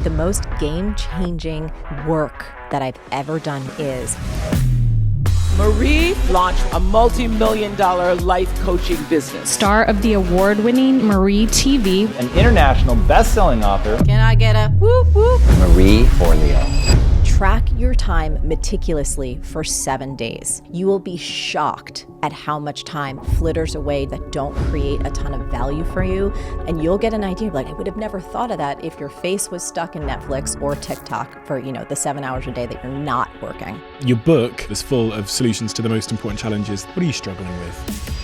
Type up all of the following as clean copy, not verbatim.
The most game-changing work that I've ever done is Marie launched a multi-million-dollar life coaching business. Star of the award-winning Marie TV. An international best-selling author. Can I get a whoop whoop? Marie Forleo. Track your time meticulously for 7 days. You will be shocked at how much time flitters away that don't create a ton of value for you. And you'll get an idea of like, I would have never thought of that if your face was stuck in Netflix or TikTok for, the 7 hours a day that you're not working. Your book is full of solutions to the most important challenges. What are you struggling with?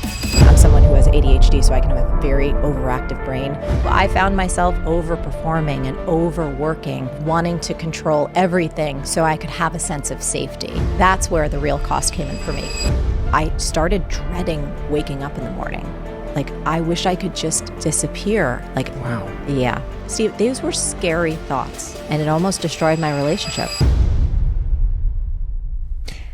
I'm someone who has ADHD, so I can have a very overactive brain. I found myself overperforming and overworking, wanting to control everything so I could have a sense of safety. That's where the real cost came in for me. I started dreading waking up in the morning. Like, I wish I could just disappear. Like, wow. Yeah. Steve, those were scary thoughts, and it almost destroyed my relationship.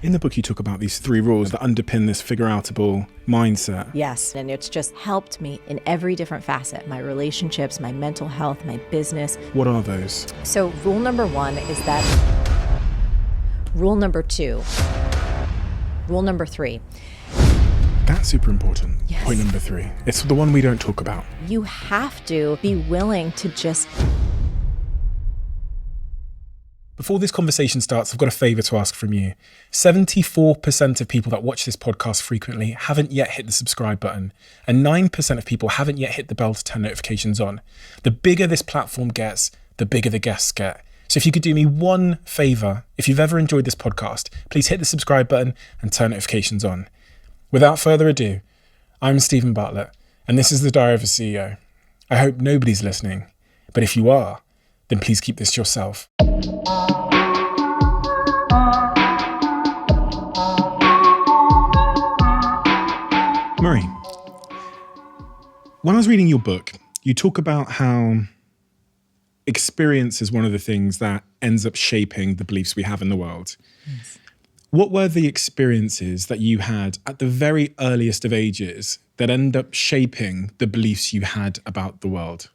In the book, you talk about these 3 rules that underpin this figure-outable mindset. Yes, and it's just helped me in every different facet, my relationships, my mental health, my business. What are those? So rule number 1 is that. Rule number 2. Rule number 3. That's super important. Yes. Point number 3. It's the one we don't talk about. You have to be willing to just... Before this conversation starts, I've got a favor to ask from you. 74% of people that watch this podcast frequently haven't yet hit the subscribe button, and 9% of people haven't yet hit the bell to turn notifications on. The bigger this platform gets, the bigger the guests get. So if you could do me one favor, if you've ever enjoyed this podcast, please hit the subscribe button and turn notifications on. Without further ado, I'm Stephen Bartlett, and this is the Diary of a CEO. I hope nobody's listening, but if you are, then please keep this to yourself. Marie, when I was reading your book, you talk about how experience is one of the things that ends up shaping the beliefs we have in the world. Yes. What were the experiences that you had at the very earliest of ages that end up shaping the beliefs you had about the world?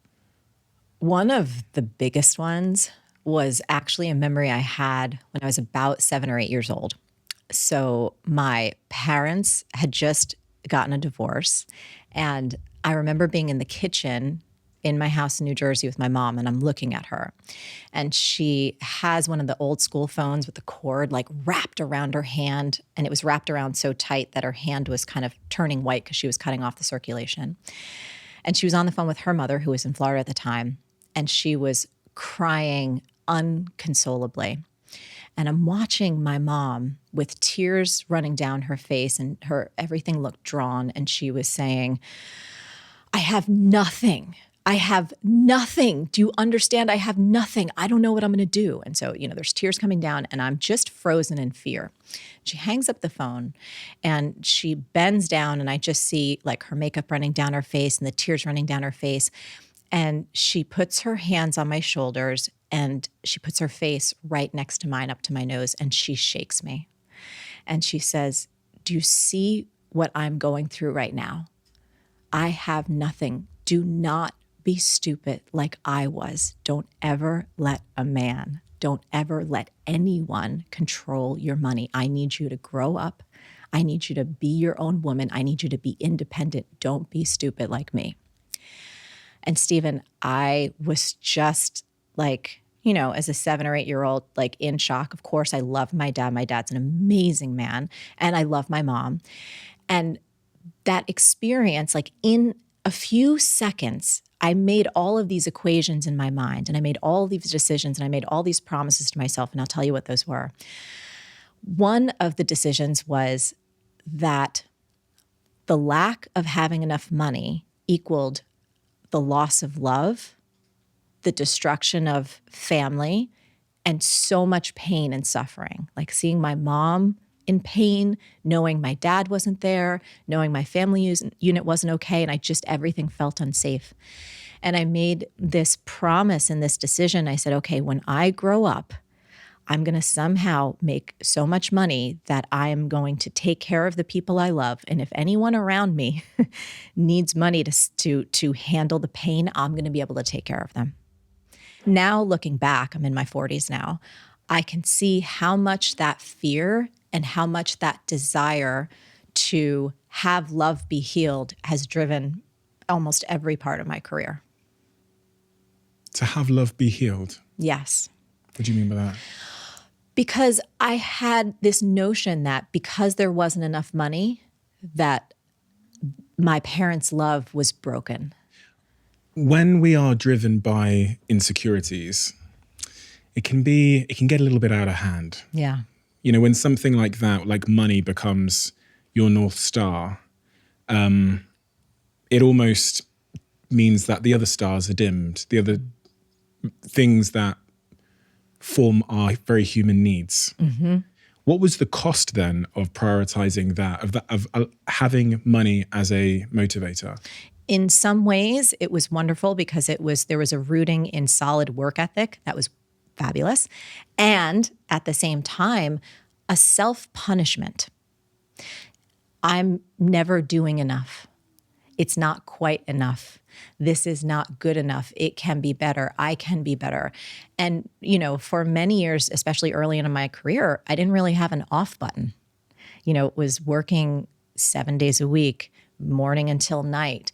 One of the biggest ones was actually a memory I had when I was about 7 or 8 years old. So my parents had just gotten a divorce, and I remember being in the kitchen in my house in New Jersey with my mom, and I'm looking at her, and she has one of the old school phones with the cord like wrapped around her hand, and it was wrapped around so tight that her hand was kind of turning white because she was cutting off the circulation. And she was on the phone with her mother, who was in Florida at the time, and she was crying unconsolably. And I'm watching my mom with tears running down her face, and everything looked drawn, and she was saying, I have nothing. I have nothing. Do you understand? I have nothing. I don't know what I'm going to do. And so, there's tears coming down, and I'm just frozen in fear. She hangs up the phone, and she bends down, and I just see like her makeup running down her face and the tears running down her face. And she puts her hands on my shoulders, and she puts her face right next to mine, up to my nose, and she shakes me. And she says, do you see what I'm going through right now? I have nothing. Do not be stupid like I was. Don't ever let a man, don't ever let anyone control your money. I need you to grow up. I need you to be your own woman. I need you to be independent. Don't be stupid like me. And Stephen, I was just like, as a 7 or 8 year old, like in shock. Of course, I love my dad. My dad's an amazing man, and I love my mom. And that experience, like in a few seconds, I made all of these equations in my mind, and I made all these decisions, and I made all these promises to myself, and I'll tell you what those were. One of the decisions was that the lack of having enough money equaled the loss of love, the destruction of family, and so much pain and suffering. Like seeing my mom in pain, knowing my dad wasn't there, knowing my family unit wasn't okay, and everything felt unsafe. And I made this promise and this decision. I said, okay, when I grow up, I'm going to somehow make so much money that I am going to take care of the people I love. And if anyone around me needs money to handle the pain, I'm going to be able to take care of them. Now looking back, I'm in my 40s now, I can see how much that fear and how much that desire to have love be healed has driven almost every part of my career. To have love be healed. Yes. What do you mean by that? Because I had this notion that because there wasn't enough money, that my parents' love was broken. When we are driven by insecurities, it can get a little bit out of hand. Yeah. You know, when something like that, like money, becomes your North Star, it almost means that the other stars are dimmed. The other things that form our very human needs. Mm-hmm. What was the cost then of prioritizing that, of having money as a motivator? In some ways, it was wonderful because there was a rooting in solid work ethic that was fabulous, and at the same time, a self-punishment. I'm never doing enough. It's not quite enough. This is not good enough. It can be better. I can be better. And, you know, for many years, especially early in my career, I didn't really have an off button. You know, it was working 7 days a week, morning until night,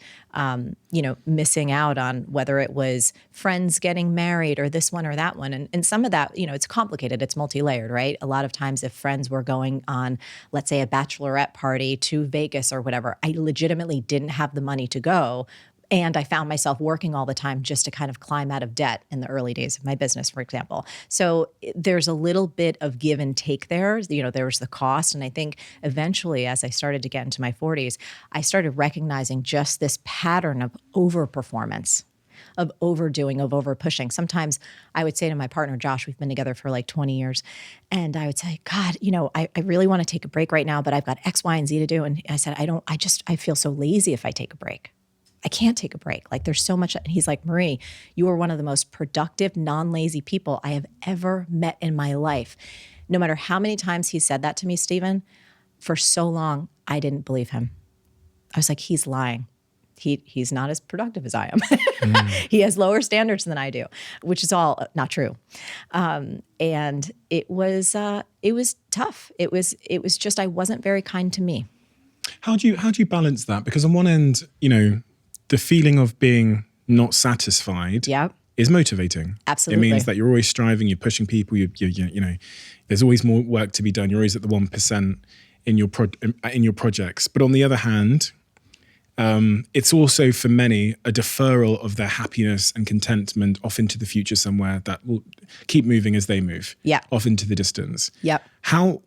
missing out on whether it was friends getting married or this one or that one. And some of that, you know, it's complicated. It's multi-layered, right? A lot of times if friends were going on, let's say, a bachelorette party to Vegas or whatever, I legitimately didn't have the money to go. And I found myself working all the time just to kind of climb out of debt in the early days of my business, for example. So there's a little bit of give and take there. You know, there was the cost. And I think eventually, as I started to get into my 40s, I started recognizing just this pattern of overperformance, of overdoing, of over pushing. Sometimes I would say to my partner, Josh, we've been together for like 20 years. And I would say, God, you know, I really want to take a break right now, but I've got X, Y, and Z to do. And I said, I feel so lazy if I take a break. I can't take a break. Like there's so much. And he's like, Marie, you are one of the most productive, non-lazy people I have ever met in my life. No matter how many times he said that to me, Stephen, for so long, I didn't believe him. I was like, he's lying. He's not as productive as I am. He has lower standards than I do, which is all not true. And it was tough. It was just, I wasn't very kind to me. How do you balance that? Because on one end, you know, the feeling of being not satisfied is motivating. Absolutely. It means that you're always striving, you're pushing people, you know, there's always more work to be done. You're always at the 1% in your projects. But on the other hand, it's also for many a deferral of their happiness and contentment off into the future somewhere that will keep moving as they move off into the distance. Yep.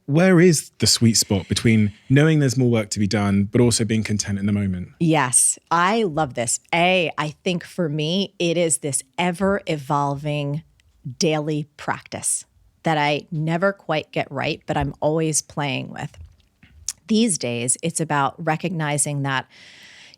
Where is the sweet spot between knowing there's more work to be done, but also being content in the moment? Yes, I love this. I think for me, it is this ever evolving daily practice that I never quite get right, but I'm always playing with. These days, it's about recognizing that,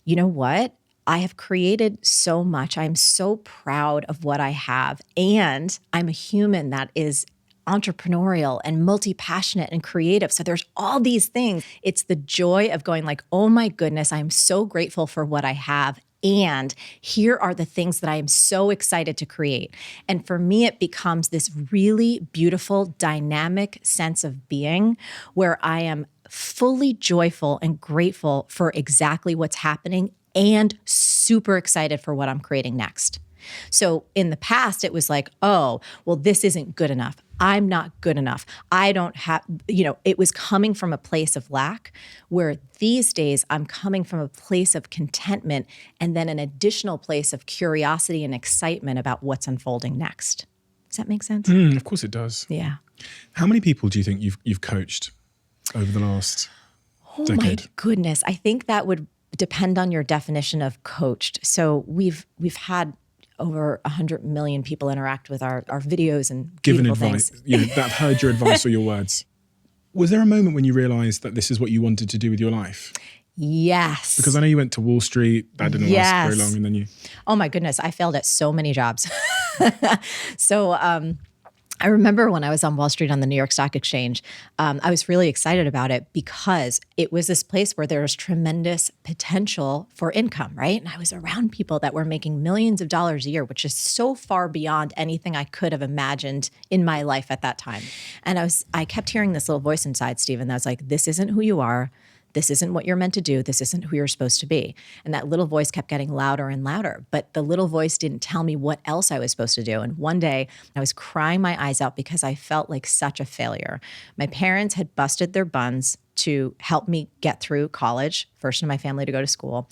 you know what? I have created so much. I'm so proud of what I have. And I'm a human that is entrepreneurial and multi-passionate and creative. So there's all these things. It's the joy of going like, oh my goodness, I'm so grateful for what I have. And here are the things that I am so excited to create. And for me, it becomes this really beautiful, dynamic sense of being where I am fully joyful and grateful for exactly what's happening and super excited for what I'm creating next. So in the past, it was like, oh, well, this isn't good enough. I'm not good enough. I don't have, it was coming from a place of lack, where these days I'm coming from a place of contentment and then an additional place of curiosity and excitement about what's unfolding next. Does that make sense? Of course it does. Yeah. How many people do you think you've coached over the last decade? My goodness. I think that would depend on your definition of coached. So we've had over 100 million people interact with our videos and given beautiful advice, things. That heard your advice or your words. Was there a moment when you realized that this is what you wanted to do with your life? Yes. Because I know you went to Wall Street. That didn't last very long. And then you... Oh my goodness. I failed at so many jobs. So I remember when I was on Wall Street on the New York Stock Exchange, I was really excited about it because it was this place where there was tremendous potential for income, right? And I was around people that were making millions of dollars a year, which is so far beyond anything I could have imagined in my life at that time. And I kept hearing this little voice inside, Stephen, that was like, this isn't who you are. This isn't what you're meant to do. This isn't who you're supposed to be. And that little voice kept getting louder and louder. But the little voice didn't tell me what else I was supposed to do. And one day I was crying my eyes out because I felt like such a failure. My parents had busted their buns to help me get through college, first in my family to go to school.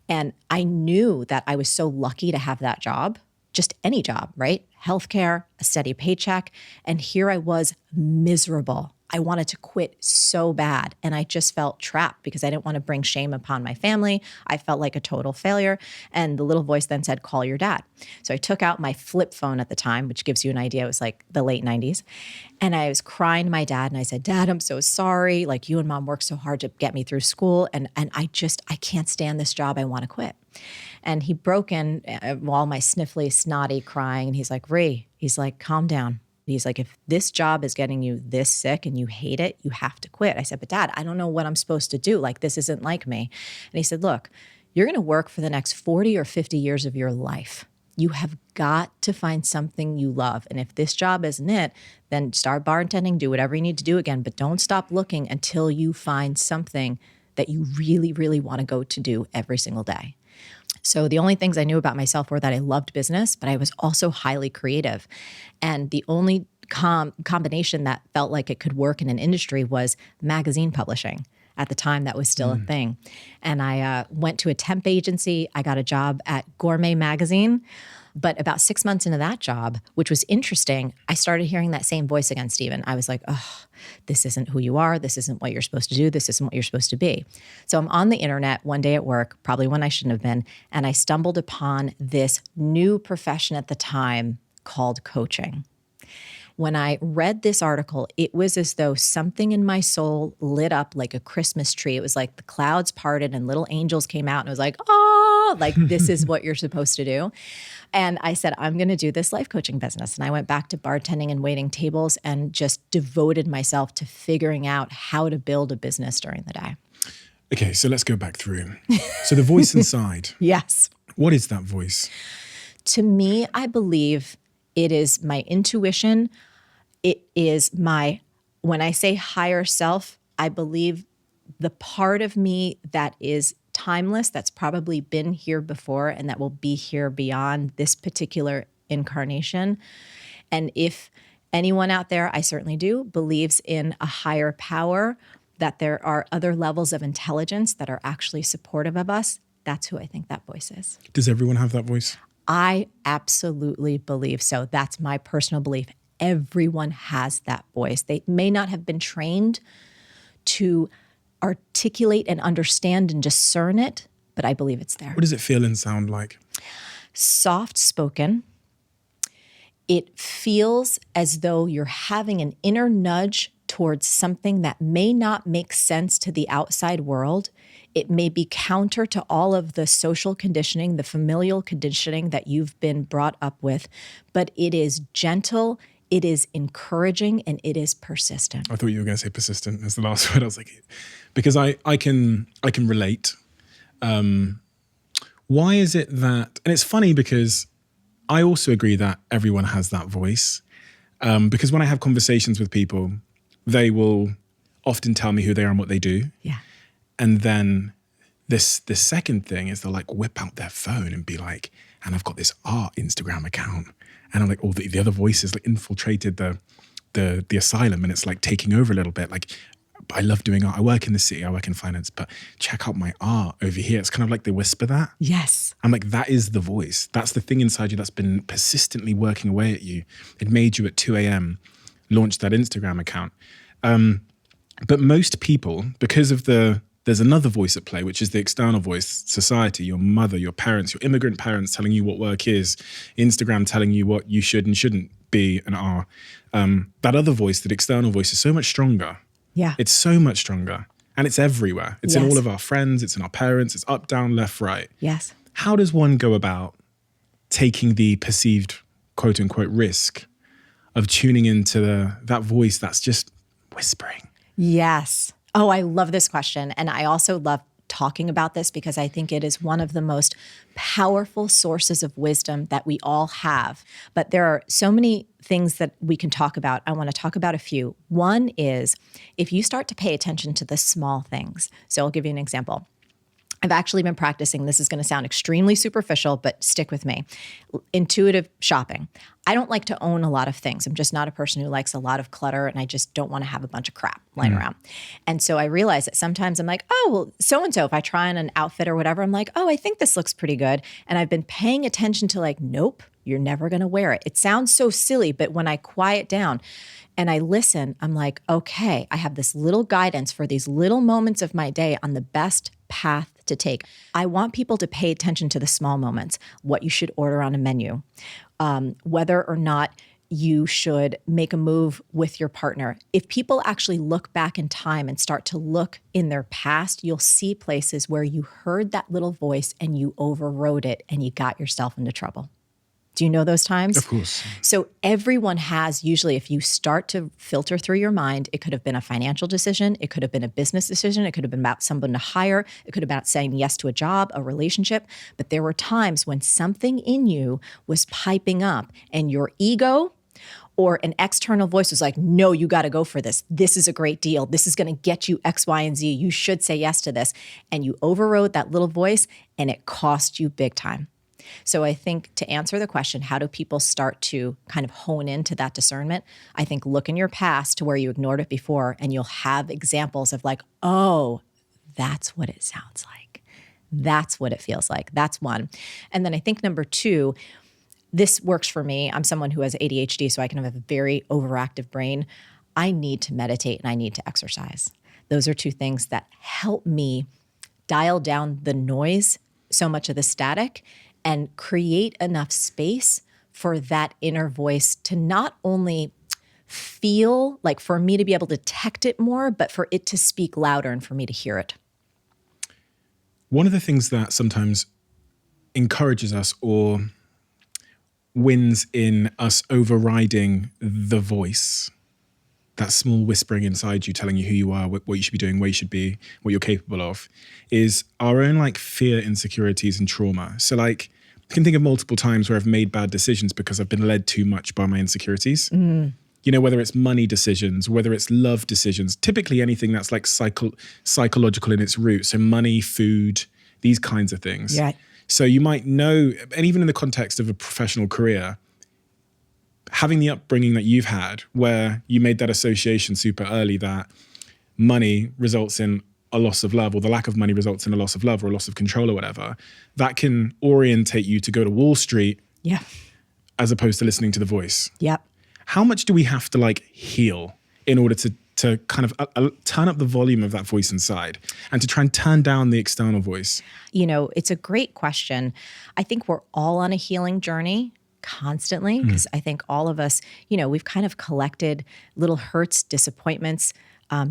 And I knew that I was so lucky to have that job, just any job, right? Healthcare, a steady paycheck. And here I was miserable. I wanted to quit so bad. And I just felt trapped because I didn't want to bring shame upon my family. I felt like a total failure. And the little voice then said, call your dad. So I took out my flip phone at the time, which gives you an idea. It was like the late 90s. And I was crying to my dad and I said, Dad, I'm so sorry. Like you and Mom worked so hard to get me through school. And I can't stand this job. I want to quit. And he broke in all my sniffly, snotty crying. And he's like, Ree, he's like, calm down. He's like, if this job is getting you this sick and you hate it, you have to quit. I said, but Dad, I don't know what I'm supposed to do. Like, this isn't like me. And he said, look, you're going to work for the next 40 or 50 years of your life. You have got to find something you love. And if this job isn't it, then start bartending, do whatever you need to do again. But don't stop looking until you find something that you really, really want to go to do every single day. So the only things I knew about myself were that I loved business, but I was also highly creative. And the only combination that felt like it could work in an industry was magazine publishing. At the time, that was still a thing. And I went to a temp agency. I got a job at Gourmet Magazine. But about 6 months into that job, which was interesting, I started hearing that same voice again, Stephen. I was like, oh, this isn't who you are. This isn't what you're supposed to do. This isn't what you're supposed to be. So I'm on the internet one day at work, probably when I shouldn't have been, and I stumbled upon this new profession at the time called coaching. When I read this article, it was as though something in my soul lit up like a Christmas tree. It was like the clouds parted and little angels came out and it was like, oh, like this is what you're supposed to do. And I said, I'm going to do this life coaching business. And I went back to bartending and waiting tables and just devoted myself to figuring out how to build a business during the day. Okay, so let's go back through. So the voice inside. Yes. What is that voice? To me, I believe it is my intuition. It is when I say higher self, I believe the part of me that is timeless, that's probably been here before and that will be here beyond this particular incarnation. And if anyone out there, I certainly do, believes in a higher power, that there are other levels of intelligence that are actually supportive of us, that's who I think that voice is. Does everyone have that voice? I absolutely believe so. That's my personal belief. Everyone has that voice. They may not have been trained to articulate and understand and discern it, but I believe it's there. What does it feel and sound like? Soft spoken. It feels as though you're having an inner nudge towards something that may not make sense to the outside world. It may be counter to all of the social conditioning, the familial conditioning that you've been brought up with, but it is gentle, it is encouraging, and it is persistent. I thought you were going to say persistent as the last word. I was like, because I can relate. Why is it that, and it's funny because I also agree that everyone has that voice. Because when I have conversations with people, they will often tell me who they are and what they do. Yeah. And then the second thing is they'll like whip out their phone and be like, and I've got this art Instagram account. And I'm like, all the other voices like infiltrated the asylum and it's like taking over a little bit. Like, I love doing art. I work in the city, I work in finance, but check out my art over here. It's kind of like they whisper that. Yes. I'm like, that is the voice. That's the thing inside you that's been persistently working away at you. It made you at 2 a.m. launch that Instagram account. But most people, because of there's another voice at play, which is the external voice, society, your mother, your parents, your immigrant parents telling you what work is, Instagram telling you what you should and shouldn't be and are. That other voice, that external voice, is so much stronger. Yeah. It's so much stronger. And it's everywhere. It's in Yes. all of our friends, it's in our parents, it's up, down, left, right. Yes. How does one go about taking the perceived quote unquote risk of tuning into that voice that's just whispering? Yes. Oh, I love this question. And I also love talking about this because I think it is one of the most powerful sources of wisdom that we all have. But there are so many things that we can talk about. I want to talk about a few. One is if you start to pay attention to the small things. So I'll give you an example. I've actually been practicing, this is going to sound extremely superficial, but stick with me. Intuitive shopping. I don't like to own a lot of things. I'm just not a person who likes a lot of clutter, and I just don't want to have a bunch of crap lying around. And so I realize that sometimes I'm like, oh, well, so-and-so, if I try on an outfit or whatever, I'm like, oh, I think this looks pretty good. And I've been paying attention to like, nope, you're never going to wear it. It sounds so silly, but when I quiet down and I listen, I'm like, okay, I have this little guidance for these little moments of my day on the best path to take. I want people to pay attention to the small moments, what you should order on a menu, whether or not you should make a move with your partner. If people actually look back in time and start to look in their past, you'll see places where you heard that little voice and you overrode it and you got yourself into trouble. Do you know those times? Of course. So everyone has, usually if you start to filter through your mind, it could have been a financial decision. It could have been a business decision. It could have been about someone to hire. It could have been about saying yes to a job, a relationship. But there were times when something in you was piping up and your ego or an external voice was like, no, you got to go for this. This is a great deal. This is going to get you X, Y, and Z. You should say yes to this. And you overrode that little voice and it cost you big time. So I think to answer the question, how do people start to kind of hone into that discernment? I think look in your past to where you ignored it before and you'll have examples of like, oh, that's what it sounds like. That's what it feels like. That's one. And then I think number two, this works for me. I'm someone who has ADHD, so I can have a very overactive brain. I need to meditate and I need to exercise. Those are two things that help me dial down the noise, so much of the static, and create enough space for that inner voice to not only feel, like for me to be able to detect it more, but for it to speak louder and for me to hear it. One of the things that sometimes encourages us or wins in us overriding the voice, that small whispering inside you telling you who you are, what you should be doing, where you should be, what you're capable of, is our own like fear, insecurities, and trauma. So like, I can think of multiple times where I've made bad decisions because I've been led too much by my insecurities. You know, whether it's money decisions, whether it's love decisions, typically anything that's like psychological in its roots. So money, food, these kinds of things. Yeah. So you might know, and even in the context of a professional career, having the upbringing that you've had where you made that association super early that money results in a loss of love, or the lack of money results in a loss of love or a loss of control or whatever, that can orientate you to go to Wall Street as opposed to listening to the voice. Yep. How much do we have to like heal in order to kind of turn up the volume of that voice inside and to try and turn down the external voice? You know, it's a great question. I think we're all on a healing journey constantly because I think all of us, you know, we've kind of collected little hurts, disappointments,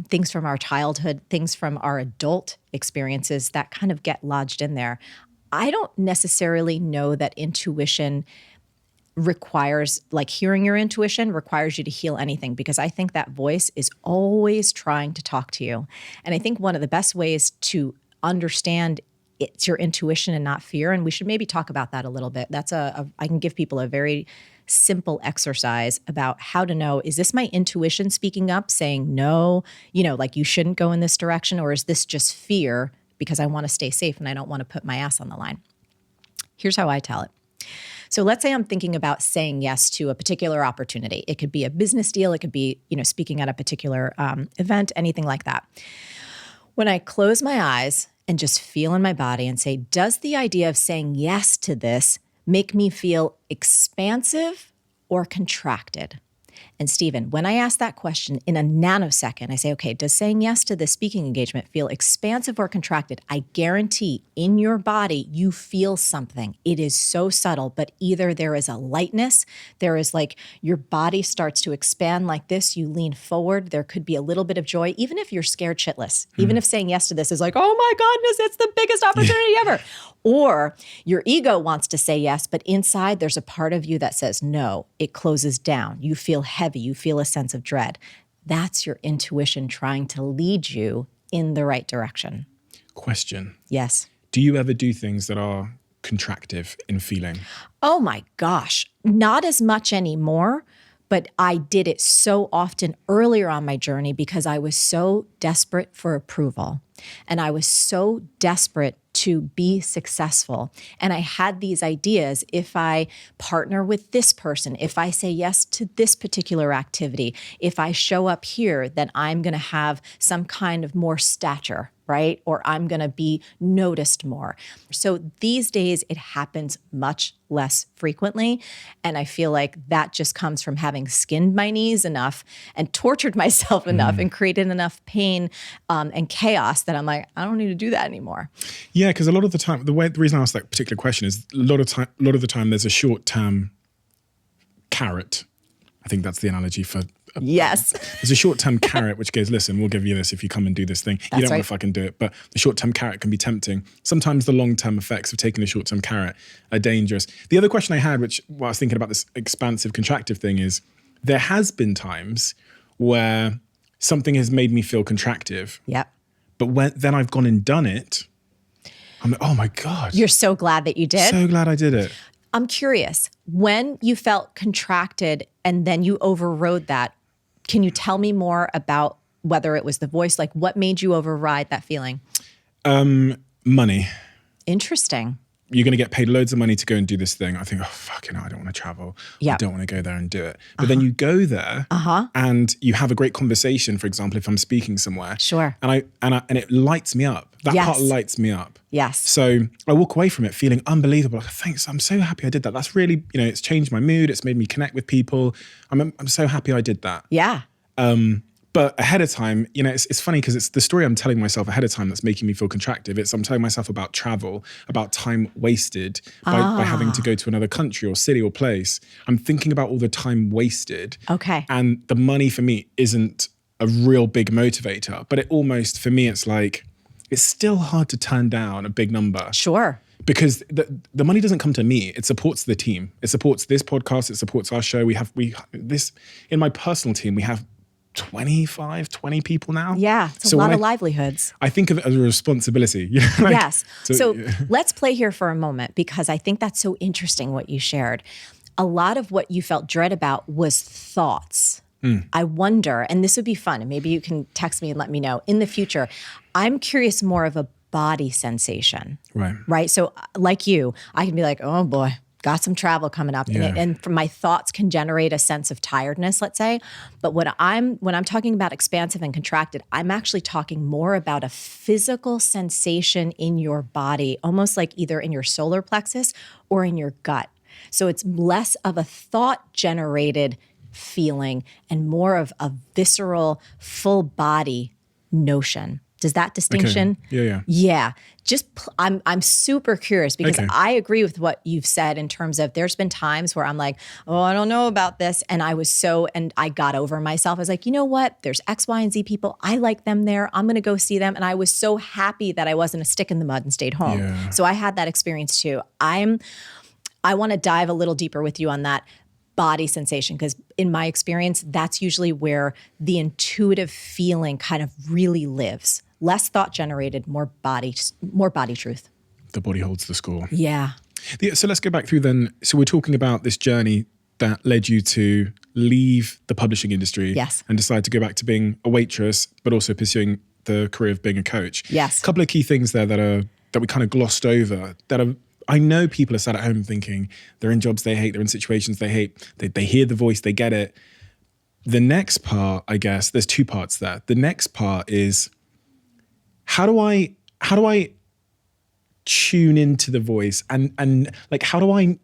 things from our childhood, things from our adult experiences that kind of get lodged in there. I don't necessarily know that intuition requires, like hearing your intuition requires you to heal anything, because I think that voice is always trying to talk to you. And I think one of the best ways to understand it's your intuition and not fear, and we should maybe talk about that a little bit. That's I can give people a very simple exercise about how to know, is this my intuition speaking up saying no, you know, like you shouldn't go in this direction, or is this just fear because I want to stay safe and I don't want to put my ass on the line? Here's how I tell it. So let's say I'm thinking about saying yes to a particular opportunity. It could be a business deal. It could be, you know, speaking at a particular event, anything like that. When I close my eyes and just feel in my body and say, does the idea of saying yes to this make me feel expansive or contracted? And Stephen, when I ask that question in a nanosecond, I say, okay, does saying yes to this speaking engagement feel expansive or contracted? I guarantee in your body, you feel something. It is so subtle, but either there is a lightness, there is like your body starts to expand like this, you lean forward, there could be a little bit of joy, even if you're scared shitless, even if saying yes to this is like, oh my goodness, it's the biggest opportunity ever. Or your ego wants to say yes, but inside there's a part of you that says no, it closes down. You feel heavy, you feel a sense of dread. That's your intuition trying to lead you in the right direction. Question. Yes. Do you ever do things that are contractive in feeling? Oh my gosh, not as much anymore, but I did it so often earlier on my journey because I was so desperate for approval and I was so desperate to be successful. And I had these ideas, if I partner with this person, if I say yes to this particular activity, if I show up here, then I'm going to have some kind of more stature, right? Or I'm going to be noticed more. So these days it happens much less frequently. And I feel like that just comes from having skinned my knees enough and tortured myself enough and created enough pain and chaos that I'm like, I don't need to do that anymore. Yeah, because a lot of the time, the reason I asked that particular question is a lot of the time there's a short-term carrot. I think that's the analogy for. Yes. There's a short-term carrot which goes, listen, we'll give you this if you come and do this thing. You don't want to fucking do it. But the short-term carrot can be tempting. Sometimes the long-term effects of taking the short-term carrot are dangerous. The other question I had, while I was thinking about this expansive, contractive thing, is there has been times where something has made me feel contractive. Yep. But then I've gone and done it, I'm like, oh my God. You're so glad that you did? So glad I did it. I'm curious, when you felt contracted and then you overrode that, can you tell me more about whether it was the voice? Like, what made you override that feeling? Money. Interesting. You're going to get paid loads of money to go and do this thing. I think, oh, fucking hell, I don't want to travel. Yep. I don't want to go there and do it. But then you go there and you have a great conversation, for example, if I'm speaking somewhere. Sure. And it lights me up. That part lights me up. Yes. So I walk away from it feeling unbelievable. Like, thanks, I'm so happy I did that. That's really, it's changed my mood. It's made me connect with people. I'm so happy I did that. Yeah. But ahead of time, it's funny because it's the story I'm telling myself ahead of time that's making me feel contractive. I'm telling myself about travel, about time wasted by having to go to another country or city or place. I'm thinking about all the time wasted. Okay. And the money for me isn't a real big motivator, but it almost, for me, it's like, it's still hard to turn down a big number. Sure. Because the money doesn't come to me. It supports the team. It supports this podcast. It supports our show. We have this in my personal team. We have 20 people now. Yeah, it's a lot of livelihoods. I think of it as a responsibility. Yes. So let's play here for a moment because I think that's so interesting what you shared. A lot of what you felt dread about was thoughts. I wonder, and this would be fun, and maybe you can text me and let me know in the future. I'm curious more of a body sensation. Right. So like you, I can be like, oh boy, got some travel coming up. Yeah. And from my thoughts can generate a sense of tiredness, let's say. But when I'm talking about expansive and contracted, I'm actually talking more about a physical sensation in your body, almost like either in your solar plexus or in your gut. So it's less of a thought generated feeling and more of a visceral, full body notion. Does that distinction? Okay. Yeah. Yeah. I'm super curious because I agree with what you've said in terms of there's been times where I'm like, oh, I don't know about this. And I got over myself. I was like, you know what? There's X, Y, and Z people. I like them there. I'm going to go see them. And I was so happy that I wasn't a stick in the mud and stayed home. Yeah. So I had that experience too. I want to dive a little deeper with you on that body sensation, because in my experience, that's usually where the intuitive feeling kind of really lives. Less thought generated, more body truth. The body holds the score. Yeah. So let's go back through then. So we're talking about this journey that led you to leave the publishing industry and decide to go back to being a waitress, but also pursuing the career of being a coach. Yes. A couple of key things there that we kind of glossed over I know people are sat at home thinking they're in jobs they hate, they're in situations they hate, they hear the voice, they get it. The next part, I guess, there's two parts there. The next part is how do I tune into the voice and like how do I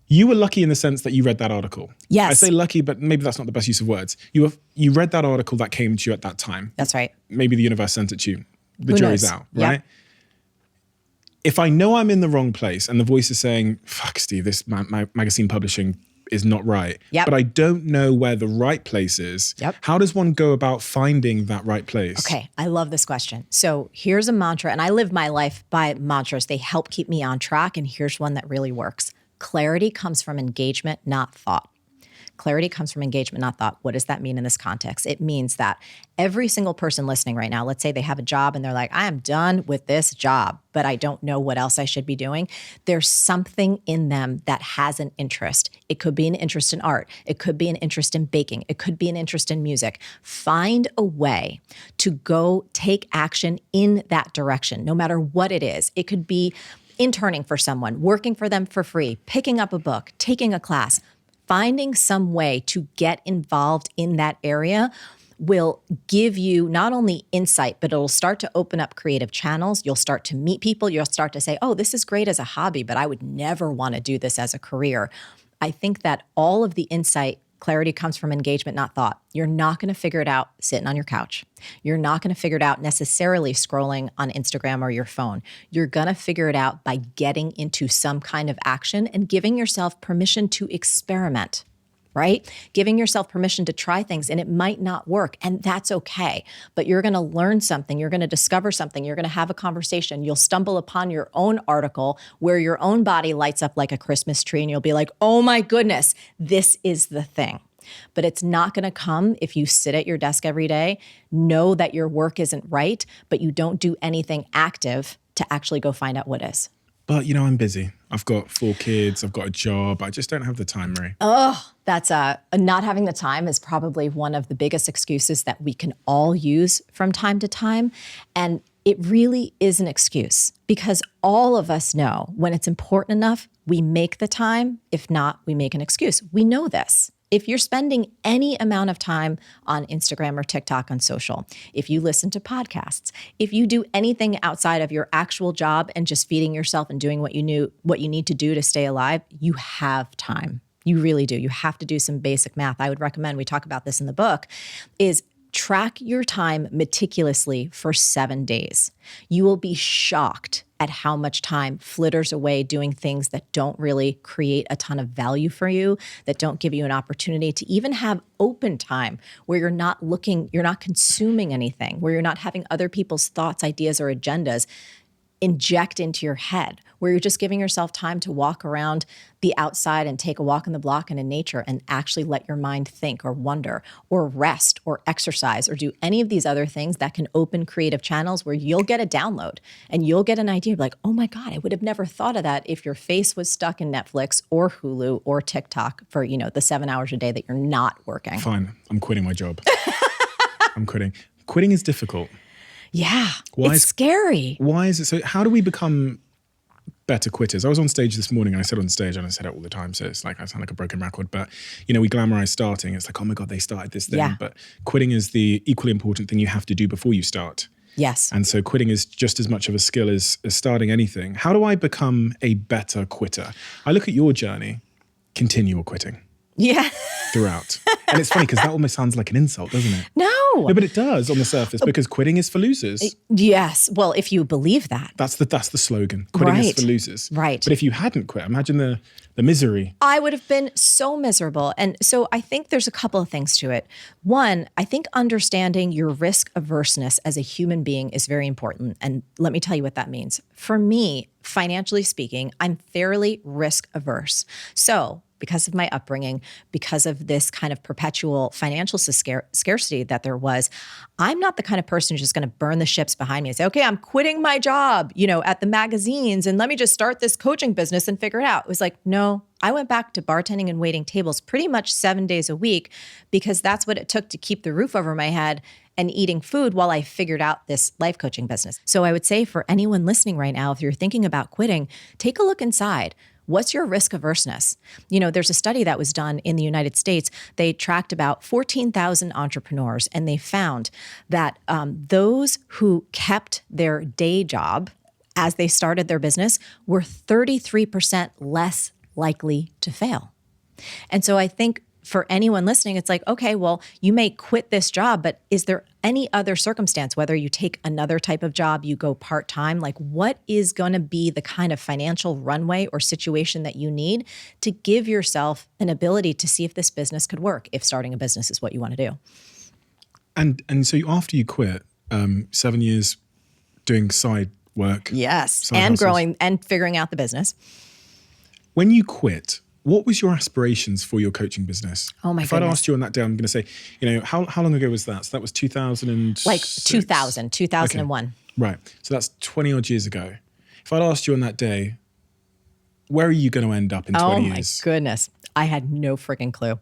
you were lucky in the sense that you read that article. Yes. I say lucky, but maybe that's not the best use of words. You read that article that came to you at that time. That's right. Maybe the universe sent it to you. The Who jury's knows? out, right? Yep. If I know I'm in the wrong place and the voice is saying, fuck Steve, this magazine publishing is not right, but I don't know where the right place is, how does one go about finding that right place? Okay, I love this question. So here's a mantra, and I live my life by mantras. They help keep me on track, and here's one that really works. Clarity comes from engagement, not thought. Clarity comes from engagement, not thought. What does that mean in this context? It means that every single person listening right now, let's say they have a job and they're like, I am done with this job, but I don't know what else I should be doing. There's something in them that has an interest. It could be an interest in art. It could be an interest in baking. It could be an interest in music. Find a way to go take action in that direction, no matter what it is. It could be interning for someone, working for them for free, picking up a book, taking a class. Finding some way to get involved in that area will give you not only insight, but it'll start to open up creative channels. You'll start to meet people. You'll start to say, oh, this is great as a hobby, but I would never want to do this as a career. I think that all of the insight, clarity comes from engagement, not thought. You're not going to figure it out sitting on your couch. You're not going to figure it out necessarily scrolling on Instagram or your phone. You're going to figure it out by getting into some kind of action and giving yourself permission to experiment, right? Giving yourself permission to try things, and it might not work, and that's okay. But you're going to learn something. You're going to discover something. You're going to have a conversation. You'll stumble upon your own article where your own body lights up like a Christmas tree, and you'll be like, oh my goodness, this is the thing. But it's not going to come if you sit at your desk every day, know that your work isn't right, but you don't do anything active to actually go find out what is. But, I'm busy. I've got 4 kids. I've got a job. I just don't have the time, Marie. Oh, that's not having the time is probably one of the biggest excuses that we can all use from time to time. And it really is an excuse because all of us know when it's important enough, we make the time. If not, we make an excuse. We know this. If you're spending any amount of time on Instagram or TikTok on social, if you listen to podcasts, if you do anything outside of your actual job and just feeding yourself and doing what you need to do to stay alive, you have time. You really do. You have to do some basic math. I would recommend, we talk about this in the book, is track your time meticulously for 7 days. You will be shocked at how much time flitters away doing things that don't really create a ton of value for you, that don't give you an opportunity to even have open time where you're not consuming anything, where you're not having other people's thoughts, ideas, or agendas inject into your head, where you're just giving yourself time to walk around the outside and take a walk in the block and in nature and actually let your mind think or wonder or rest or exercise or do any of these other things that can open creative channels where you'll get a download and you'll get an idea of like, oh my God, I would have never thought of that if your face was stuck in Netflix or Hulu or TikTok for, the 7 hours a day that you're not working. Fine. I'm quitting my job. I'm quitting. Quitting is difficult. Yeah, it's scary. Why is it so? How do we become better quitters? I was on stage this morning and I said on stage, and I said it all the time, so it's like I sound like a broken record, but we glamorize starting. It's like, oh my God, they started this thing. Yeah. But quitting is the equally important thing you have to do before you start. Yes. And so quitting is just as much of a skill as starting anything. How do I become a better quitter? I look at your journey, continual quitting. Yeah. Throughout. And it's funny because that almost sounds like an insult, doesn't it? No, but it does on the surface because quitting is for losers. Yes. Well, if you believe that. That's the slogan. Quitting is for losers. Right. But if you hadn't quit, imagine the misery. I would have been so miserable. And so I think there's a couple of things to it. One, I think understanding your risk averseness as a human being is very important. And let me tell you what that means. For me, financially speaking, I'm fairly risk averse. So because of my upbringing, because of this kind of perpetual financial scarcity that there was, I'm not the kind of person who's just going to burn the ships behind me and say, okay, I'm quitting my job, at the magazines and let me just start this coaching business and figure it out. It was like, no, I went back to bartending and waiting tables pretty much 7 days a week because that's what it took to keep the roof over my head and eating food while I figured out this life coaching business. So I would say for anyone listening right now, if you're thinking about quitting, take a look inside. What's your risk averseness? There's a study that was done in the United States. They tracked about 14,000 entrepreneurs, and they found that those who kept their day job as they started their business were 33% less likely to fail. And so I think for anyone listening, it's like, okay, well, you may quit this job, but is there any other circumstance, whether you take another type of job, you go part-time, like what is going to be the kind of financial runway or situation that you need to give yourself an ability to see if this business could work, if starting a business is what you want to do. And so after you quit, 7 years doing side work. Yes, side and hustles. growing and figuring out the business. When you quit, what was your aspirations for your coaching business? Oh my If I'd goodness. asked you on that day, I'm going to say, how long ago was that? So that was 2000 Like 2001. Okay. Right. So that's 20 odd years ago. If I'd asked you on that day, where are you going to end up in 20 years? Oh my goodness. I had no freaking clue.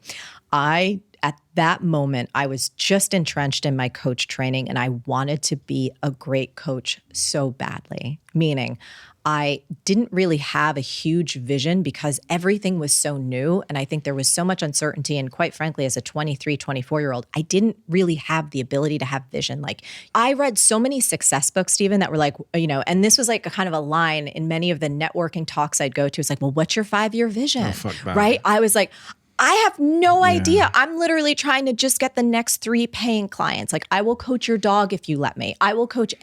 At that moment, I was just entrenched in my coach training and I wanted to be a great coach so badly. Meaning, I didn't really have a huge vision because everything was so new. And I think there was so much uncertainty. And quite frankly, as a 23, 24-year-old, I didn't really have the ability to have vision. Like I read so many success books, Stephen, that were like, and this was like a kind of a line in many of the networking talks I'd go to. It's like, well, what's your 5-year vision? Oh, fuck that. Right? I was like, I have no idea. I'm literally trying to just get the next 3 paying clients. Like, I will coach your dog if you let me. I will coach.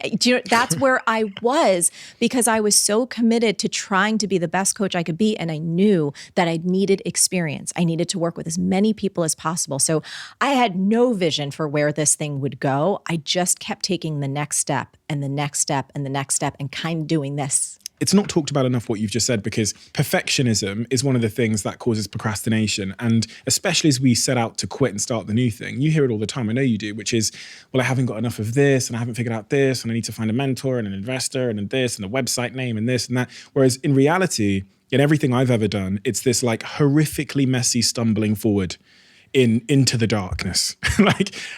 That's where I was because I was so committed to trying to be the best coach I could be. And I knew that I needed experience. I needed to work with as many people as possible. So I had no vision for where this thing would go. I just kept taking the next step and the next step and the next step and kind of doing this. It's not talked about enough what you've just said because perfectionism is one of the things that causes procrastination. And especially as we set out to quit and start the new thing, you hear it all the time. I know you do, which is, well, I haven't got enough of this and I haven't figured out this and I need to find a mentor and an investor and this and a website name and this and that. Whereas in reality, in everything I've ever done, it's this like horrifically messy stumbling forward into the darkness.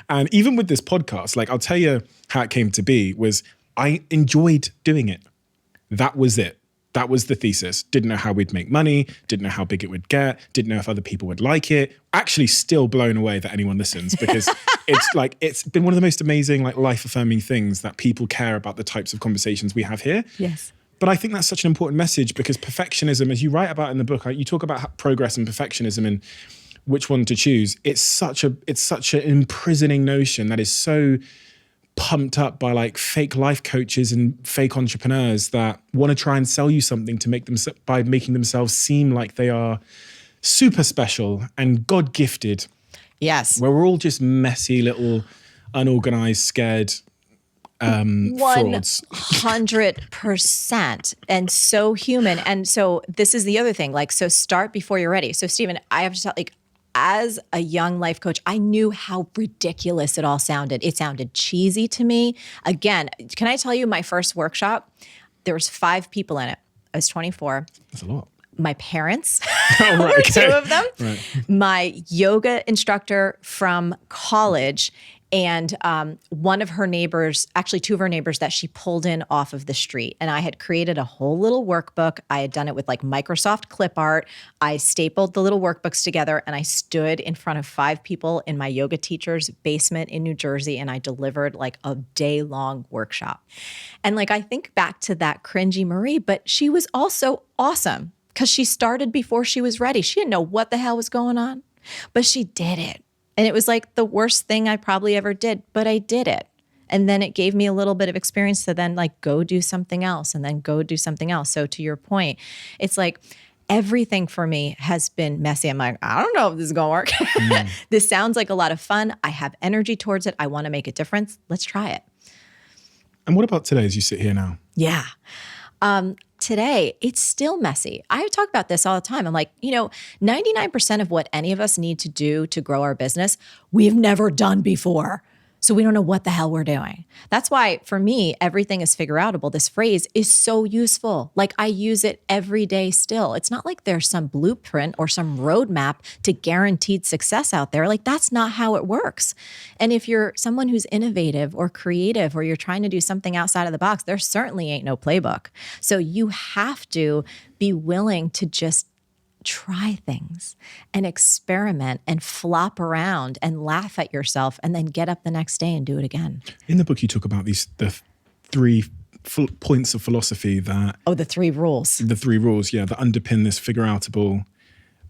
And even with this podcast, I'll tell you how it came to be was I enjoyed doing it. That was it. That was the thesis. Didn't know how we'd make money, didn't know how big it would get, didn't know if other people would like it. Actually still blown away that anyone listens because it's been one of the most amazing, life-affirming things that people care about the types of conversations we have here. Yes. But I think that's such an important message because perfectionism, as you write about in the book, you talk about progress and perfectionism and which one to choose. It's such an imprisoning notion that is so pumped up by fake life coaches and fake entrepreneurs that want to try and sell you something to by making themselves seem like they are super special and God gifted. Yes. Where we're all just messy little unorganized, scared frauds. 100% and so human. And so this is the other thing, so start before you're ready. So Stephen, I have to tell, as a young life coach, I knew how ridiculous it all sounded. It sounded cheesy to me. Again, can I tell you my first workshop? There was 5 people in it. I was 24. That's a lot. My parents right, were 2 of them. Right. My yoga instructor from college and one of her neighbors, actually 2 of her neighbors that she pulled in off of the street. And I had created a whole little workbook. I had done it with Microsoft clip art. I stapled the little workbooks together and I stood in front of 5 people in my yoga teacher's basement in New Jersey and I delivered a day-long workshop. And I think back to that cringy Marie, but she was also awesome because she started before she was ready. She didn't know what the hell was going on, but she did it. And it was the worst thing I probably ever did, but I did it. And then it gave me a little bit of experience to then go do something else and then go do something else. So to your point, it's everything for me has been messy. I'm I don't know if this is going to work. This sounds like a lot of fun. I have energy towards it. I want to make a difference. Let's try it. And what about today as you sit here now? Yeah. Today, it's still messy. I talk about this all the time. I'm 99% of what any of us need to do to grow our business, we've never done before. So we don't know what the hell we're doing. That's why for me, everything is figure outable. This phrase is so useful. I use it every day still. It's not there's some blueprint or some roadmap to guaranteed success out there. That's not how it works. And if you're someone who's innovative or creative or you're trying to do something outside of the box, there certainly ain't no playbook. So you have to be willing to just try things and experiment and flop around and laugh at yourself and then get up the next day and do it again. In the book, you talk about the 3 points of philosophy that... Oh, the 3 rules. The 3 rules, that underpin this figure outable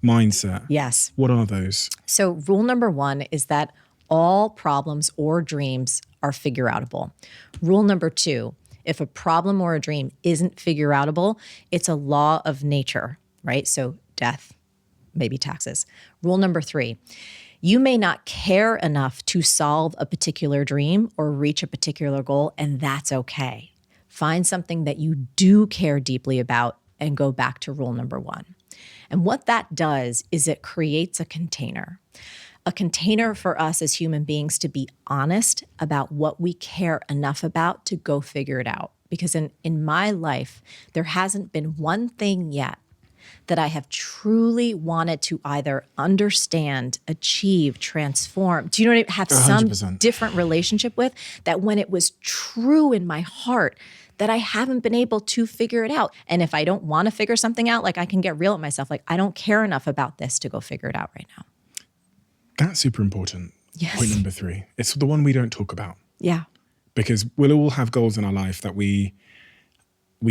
mindset. Yes. What are those? So rule number 1 is that all problems or dreams are figure outable. Rule number 2, if a problem or a dream isn't figure outable, it's a law of nature, right? So death, maybe taxes. Rule number 3, you may not care enough to solve a particular dream or reach a particular goal, and that's okay. Find something that you do care deeply about and go back to rule number 1. And what that does is it creates a container for us as human beings to be honest about what we care enough about to go figure it out. Because in my life, there hasn't been one thing yet that I have truly wanted to either understand, achieve, transform. Do you know what I mean? Have 100%. some different relationship with, that when it was true in my heart, that I haven't been able to figure it out. And if I don't want to figure something out, like I can get real with myself. Like I don't care enough about this to go figure it out right now. That's super important. Yes. Point number 3. It's the one we don't talk about. Yeah. Because we'll all have goals in our life that we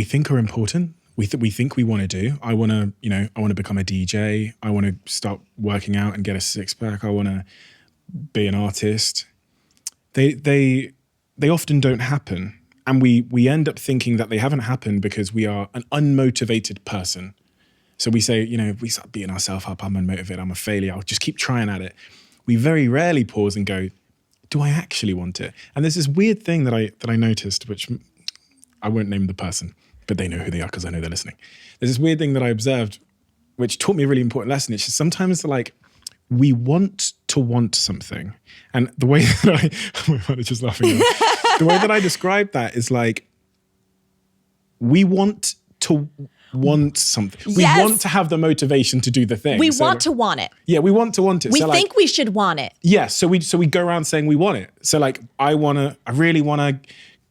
think are important. We think we want to do. I want to become a DJ. I want to start working out and get a six-pack. I want to be an artist. They often don't happen. And we end up thinking that they haven't happened because we are an unmotivated person. So we say, we start beating ourselves up. I'm unmotivated. I'm a failure. I'll just keep trying at it. We very rarely pause and go, do I actually want it? And there's this weird thing that I noticed, which I won't name the person, but they know who they are because I know they're listening. There's this weird thing that I observed, which taught me a really important lesson. It's just sometimes like we want to want something. And the way that my manager's laughing at me. The way that I describe that is like, we want to want something. Yes. We want to have the motivation to do the thing. We want to want it. Yeah, we want to want it. We so think we should want it. Yeah, so we go around saying we want it. So like, I really want to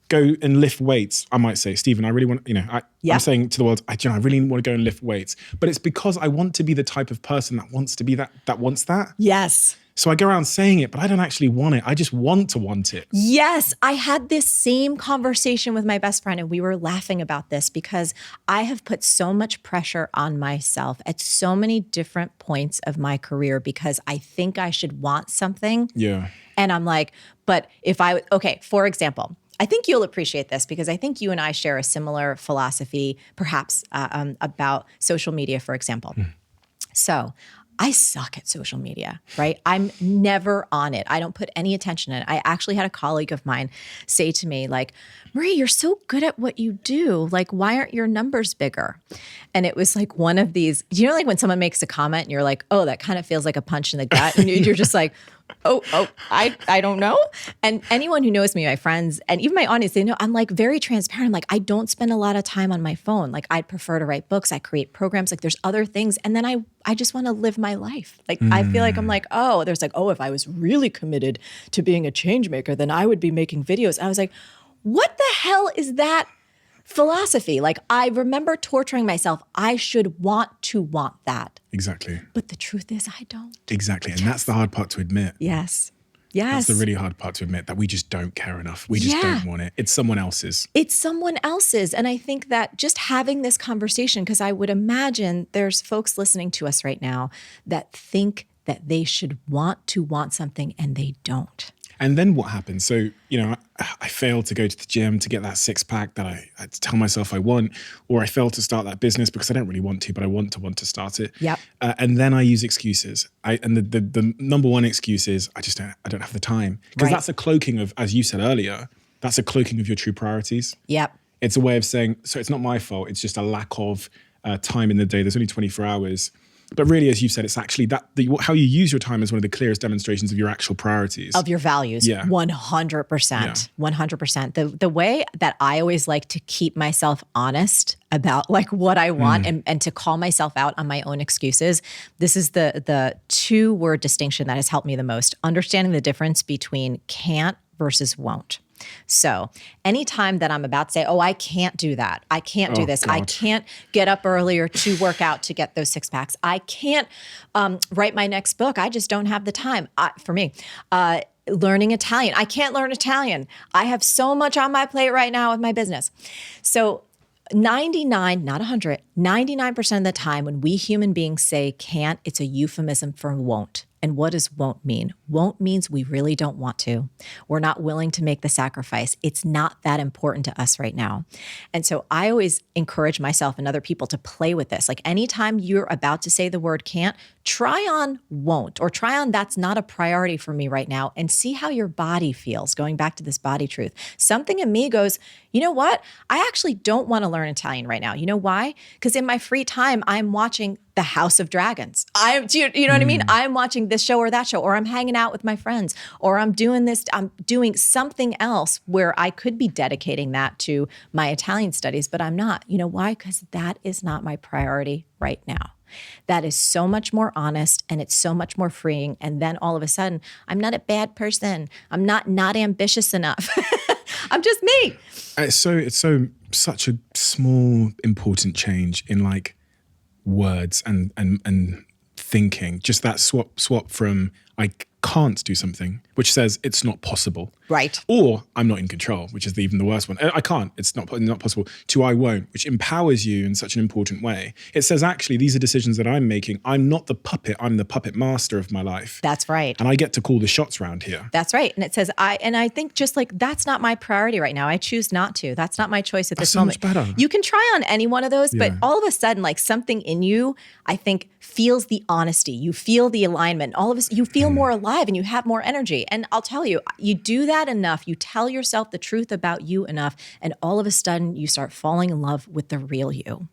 go and lift weights. I might say, Stephen, I really want, I'm saying to the world, I really want to go and lift weights. But it's because I want to be the type of person that wants to be that wants that. Yes. So I go around saying it, but I don't actually want it. I just want to want it. Yes. I had this same conversation with my best friend and we were laughing about this because I have put so much pressure on myself at so many different points of my career because I think I should want something. Yeah. And I'm like, but for example, I think you'll appreciate this because I think you and I share a similar philosophy, perhaps about social media, for example. So I suck at social media, right? I'm never on it. I don't put any attention in it. I actually had a colleague of mine say to me, like, Marie, you're so good at what you do. Like, why aren't your numbers bigger? And it was like one of these, like when someone makes a comment and you're like, oh, that kind of feels like a punch in the gut. And you're just like, I don't know. And anyone who knows me, my friends, and even my audience, they know I'm like very transparent. I'm like, I don't spend a lot of time on my phone. Like I'd prefer to write books. I create programs. Like there's other things. And then I just want to live my life. Like I feel like I'm like, if I was really committed to being a change maker, then I would be making videos. I was like, what the hell is that philosophy? Like I remember torturing myself. I should want to want that. Exactly. But the truth is I don't. Exactly. And that's the hard part to admit. Yes. That's the really hard part to admit, that we just don't care enough. We just don't want it. It's someone else's. It's someone else's. And I think that just having this conversation, because I would imagine there's folks listening to us right now that think that they should want to want something and they don't. And then what happens? So, I failed to go to the gym to get that six pack that I tell myself I want, or I failed to start that business because I don't really want to, but I want to start it. Yep. And then I use excuses. And the number one excuse is I don't have the time, because that's a cloaking of, as you said earlier, that's a cloaking of your true priorities. Yep. It's a way of saying, so it's not my fault. It's just a lack of time in the day. There's only 24 hours. But really, as you said, it's actually how you use your time is one of the clearest demonstrations of your actual priorities. Of your values. Yeah. 100%. 100%. The way that I always like to keep myself honest about like what I want and to call myself out on my own excuses, this is the 2-word distinction that has helped me the most. Understanding the difference between can't versus won't. So anytime that I'm about to say, I can't do that. I can't do this. God. I can't get up earlier to work out to get those six packs. I can't write my next book. I just don't have the time. For me, learning Italian. I can't learn Italian. I have so much on my plate right now with my business. So 99, not 100, 99% of the time when we human beings say can't, it's a euphemism for won't. And what does won't mean? Won't means we really don't want to. We're not willing to make the sacrifice. It's not that important to us right now. And so I always encourage myself and other people to play with this. Like anytime you're about to say the word can't, Try on won't, or try on that's not a priority for me right now, and see how your body feels. Going back to this body truth, something in me goes, you know what? I actually don't want to learn Italian right now. You know why? Because in my free time, I'm watching The House of Dragons. You know what I mean? I'm watching this show or that show, or I'm hanging out with my friends, or I'm doing something else where I could be dedicating that to my Italian studies, but I'm not. You know why? Because that is not my priority right now. That is so much more honest, and it's so much more freeing. And then all of a sudden, I'm not a bad person. I'm not ambitious enough. I'm just me. It's such a small, important change in like words and thinking. Just that swap from I can't do something, which says it's not possible. Right. Or I'm not in control, which is even the worst one. I can't, it's not possible, to I won't, which empowers you in such an important way. It says, actually, these are decisions that I'm making. I'm not the puppet, I'm the puppet master of my life. That's right. And I get to call the shots around here. That's right. And it says, I think just like, that's not my priority right now. I choose not to. That's not my choice at this moment. That's so much better. You can try on any one of those, but Yeah. all of a sudden, like something in you, I think, feels the honesty. You feel the alignment. All of us, you feel more alive and you have more energy. And I'll tell you, you do that enough, you tell yourself the truth about you enough, and all of a sudden you start falling in love with the real you.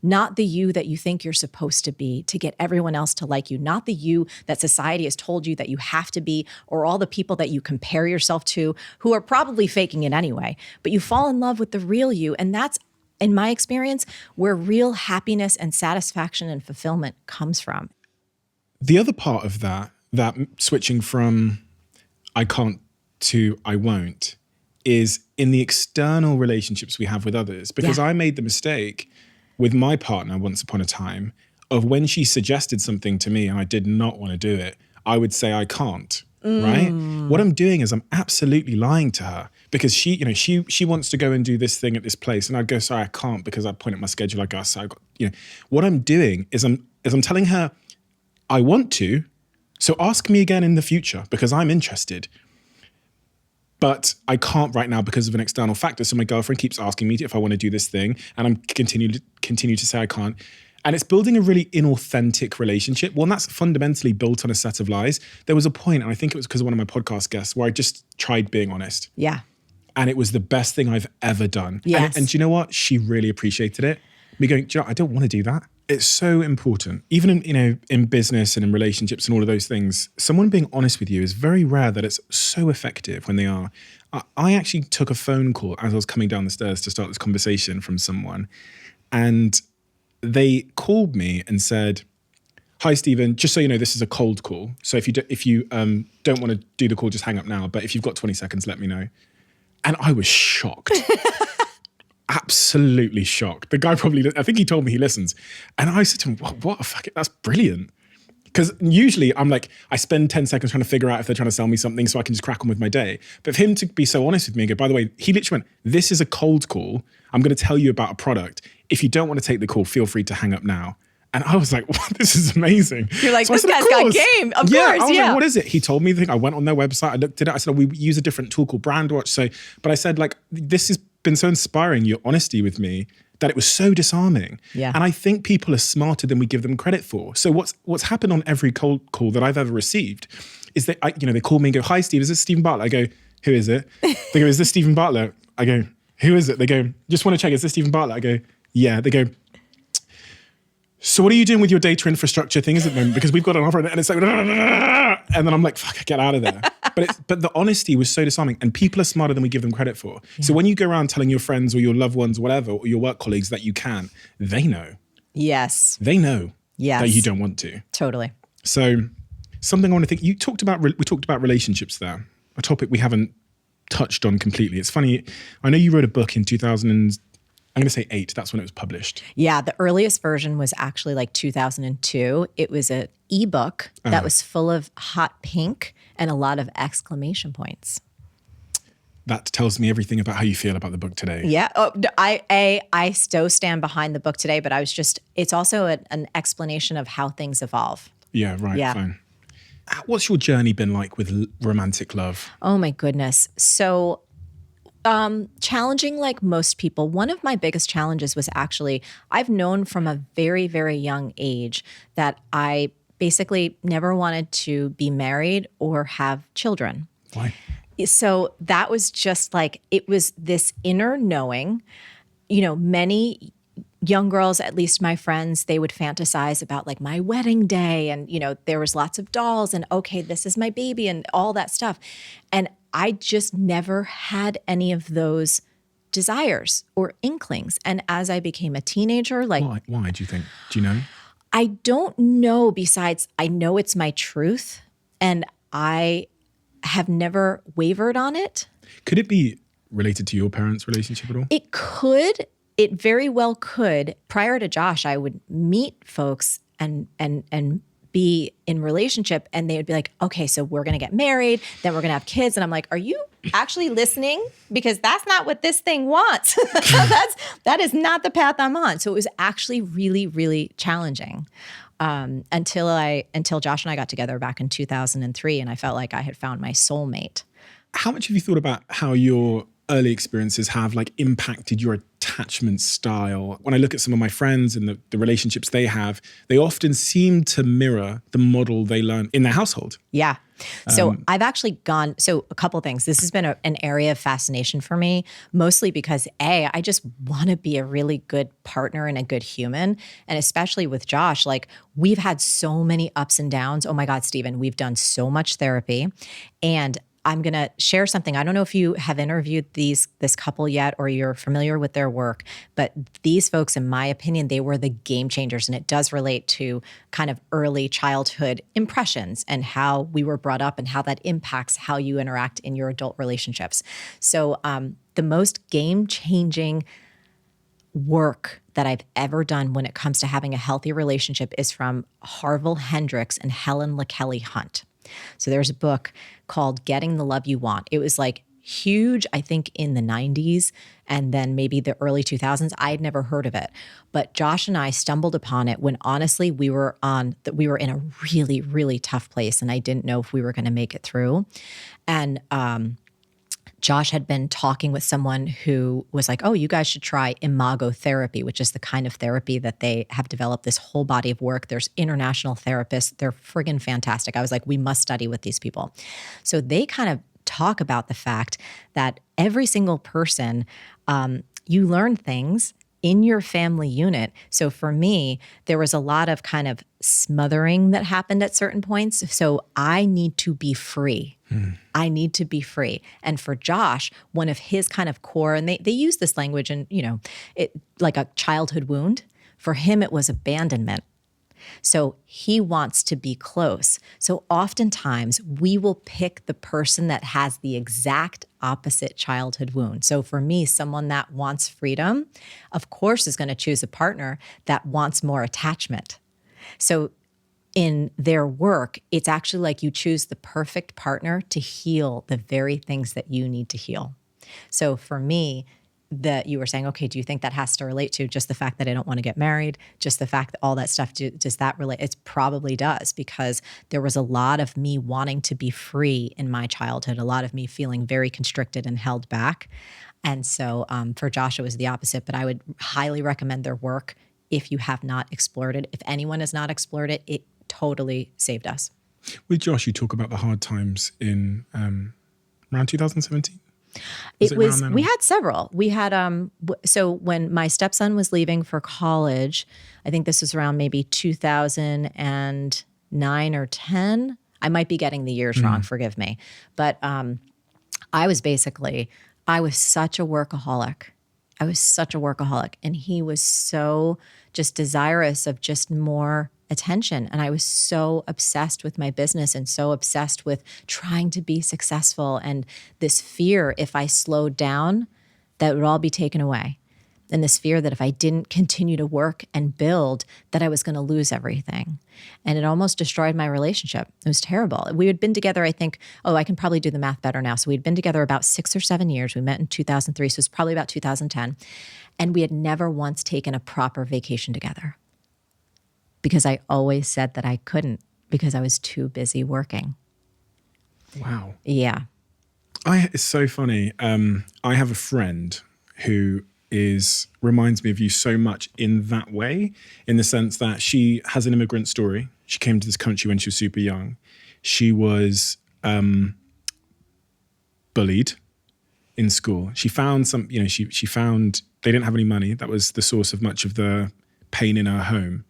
Not the you that you think you're supposed to be to get everyone else to like you. Not the you that society has told you that you have to be, or all the people that you compare yourself to who are probably faking it anyway. But you fall in love with the real you. And that's, in my experience, where real happiness and satisfaction and fulfillment comes from. The other part of that switching from I can't to I won't is in the external relationships we have with others. Because I made the mistake with my partner once upon a time of when she suggested something to me and I did not want to do it, I would say I can't, right? What I'm doing is I'm absolutely lying to her because she wants to go and do this thing at this place and I'd go, sorry, I can't because I point at my schedule, I go, so I got, what I'm doing is I'm telling her I want to, so ask me again in the future because I'm interested. But I can't right now because of an external factor. So my girlfriend keeps asking me if I want to do this thing and I'm continue to say I can't. And it's building a really inauthentic relationship. Well, and that's fundamentally built on a set of lies. There was a point, and I think it was because of one of my podcast guests, where I just tried being honest. Yeah. And it was the best thing I've ever done. Yes. And do you know what? She really appreciated it. Me going, do you know, I don't want to do that. It's so important. Even in business and in relationships and all of those things, someone being honest with you is very rare that it's so effective when they are. I actually took a phone call as I was coming down the stairs to start this conversation from someone. And they called me and said, hi, Stephen, just so you know, this is a cold call. So if you don't want to do the call, just hang up now. But if you've got 20 seconds, let me know. And I was shocked. Absolutely shocked. The guy I think he told me he listens. And I said to him, what a fuck it, that's brilliant. Because usually I'm like, I spend 10 seconds trying to figure out if they're trying to sell me something so I can just crack on with my day. But for him to be so honest with me and go, by the way, he literally went, this is a cold call. I'm going to tell you about a product. If you don't want to take the call, feel free to hang up now. And I was like, wow, this is amazing. You're like, so this guy's got game. Of course, I was like, what is it? He told me the thing. I went on their website. I looked at it. I said, we use a different tool called Brandwatch. But I said, like, this has been so inspiring, your honesty with me, that it was so disarming. Yeah. And I think people are smarter than we give them credit for. So what's happened on every cold call that I've ever received is that they call me and go, hi, Steve, is this Stephen Bartlett? I go, who is it? They go, is this Stephen Bartlett? I go, who is it? They go, just want to check, is this Stephen Bartlett? I go, yeah. They go, so what are you doing with your data infrastructure things at the moment? Because we've got an offer and it's like, and then I'm like, fuck, get out of there. But the honesty was so disarming, and people are smarter than we give them credit for. Yeah. So when you go around telling your friends or your loved ones, whatever, or your work colleagues that you can, they know. Yes. They know that you Yes. don't want to. Totally. So something I want to think, we talked about relationships there, a topic we haven't touched on completely. It's funny, I know you wrote a book in 2000 and I'm going to say 8. That's when it was published. Yeah, the earliest version was actually like 2002. It was an ebook that was full of hot pink and a lot of exclamation points. That tells me everything about how you feel about the book today. Yeah. Oh, I still stand behind the book today, but it's also an explanation of how things evolve. Yeah, right, Yeah. fine. What's your journey been like with romantic love? Oh my goodness. So challenging like most people. One of my biggest challenges was actually, I've known from a very, very young age that I basically never wanted to be married or have children. Why? So that was just like, it was this inner knowing. Many young girls, at least my friends, they would fantasize about like my wedding day, and there was lots of dolls and, okay, this is my baby and all that stuff. And I just never had any of those desires or inklings. And as I became a teenager, like, Why do you think? Do you know? I don't know, besides I know it's my truth and I have never wavered on it. Could it be related to your parents' relationship at all? It could. It very well could. Prior to Josh, I would meet folks and be in relationship, and they would be like, okay, so we're going to get married, then we're going to have kids. And I'm like, are you actually listening? Because that's not what this thing wants. That is not the path I'm on. So it was actually really, really challenging until Josh and I got together back in 2003, and I felt like I had found my soulmate. How much have you thought about how your early experiences have like impacted your attachment style? When I look at some of my friends and the relationships they have, they often seem to mirror the model they learned in their household. Yeah. So I've actually so a couple of things. This has been an area of fascination for me, mostly because I just want to be a really good partner and a good human. And especially with Josh, like we've had so many ups and downs. Oh my God, Stephen, we've done so much therapy. And I'm going to share something. I don't know if you have interviewed this couple yet or you're familiar with their work, but these folks, in my opinion, they were the game changers. And it does relate to kind of early childhood impressions and how we were brought up and how that impacts how you interact in your adult relationships. So the most game changing work that I've ever done when it comes to having a healthy relationship is from Harville Hendricks and Helen LaKelly Hunt. So there's a book called Getting the Love You Want. It was like huge, I think, in the 90s and then maybe the early 2000s. I had never heard of it. But Josh and I stumbled upon it when honestly we were in a really, really tough place and I didn't know if we were going to make it through. And Josh had been talking with someone who was like, oh, you guys should try imago therapy, which is the kind of therapy that they have developed this whole body of work. There's international therapists. They're friggin' fantastic. I was like, we must study with these people. So they kind of talk about the fact that every single person, you learn things in your family unit. So for me, there was a lot of kind of smothering that happened at certain points. So I need to be free. I need to be free. And for Josh, one of his kind of core, and they use this language and, it like a childhood wound. For him, it was abandonment. So he wants to be close. So oftentimes we will pick the person that has the exact opposite childhood wound. So for me, someone that wants freedom, of course, is going to choose a partner that wants more attachment. So in their work, it's actually like you choose the perfect partner to heal the very things that you need to heal. So for me, that you were saying, okay, do you think that has to relate to just the fact that I don't want to get married? Just the fact that all that stuff, does that relate? It probably does, because there was a lot of me wanting to be free in my childhood, a lot of me feeling very constricted and held back. And so for Josh, it was the opposite, but I would highly recommend their work if you have not explored it. If anyone has not explored it, it totally saved us. With Josh, you talk about the hard times in around 2017? We had several. We had, so when my stepson was leaving for college, I think this was around maybe 2009 or 10. I might be getting the years wrong, forgive me. But I was such a workaholic. And he was so just desirous of just more attention. And I was so obsessed with my business and so obsessed with trying to be successful. And this fear, if I slowed down, that would all be taken away. And this fear that if I didn't continue to work and build, that I was going to lose everything. And it almost destroyed my relationship. It was terrible. We had been together, I think, I can probably do the math better now. So we'd been together about 6 or 7 years. We met in 2003, so it's probably about 2010. And we had never once taken a proper vacation together, because I always said that I couldn't because I was too busy working. Wow. Yeah. It's so funny. I have a friend who reminds me of you so much in that way, in the sense that she has an immigrant story. She came to this country when she was super young. She was bullied in school. She found she found they didn't have any money. That was the source of much of the pain in her home.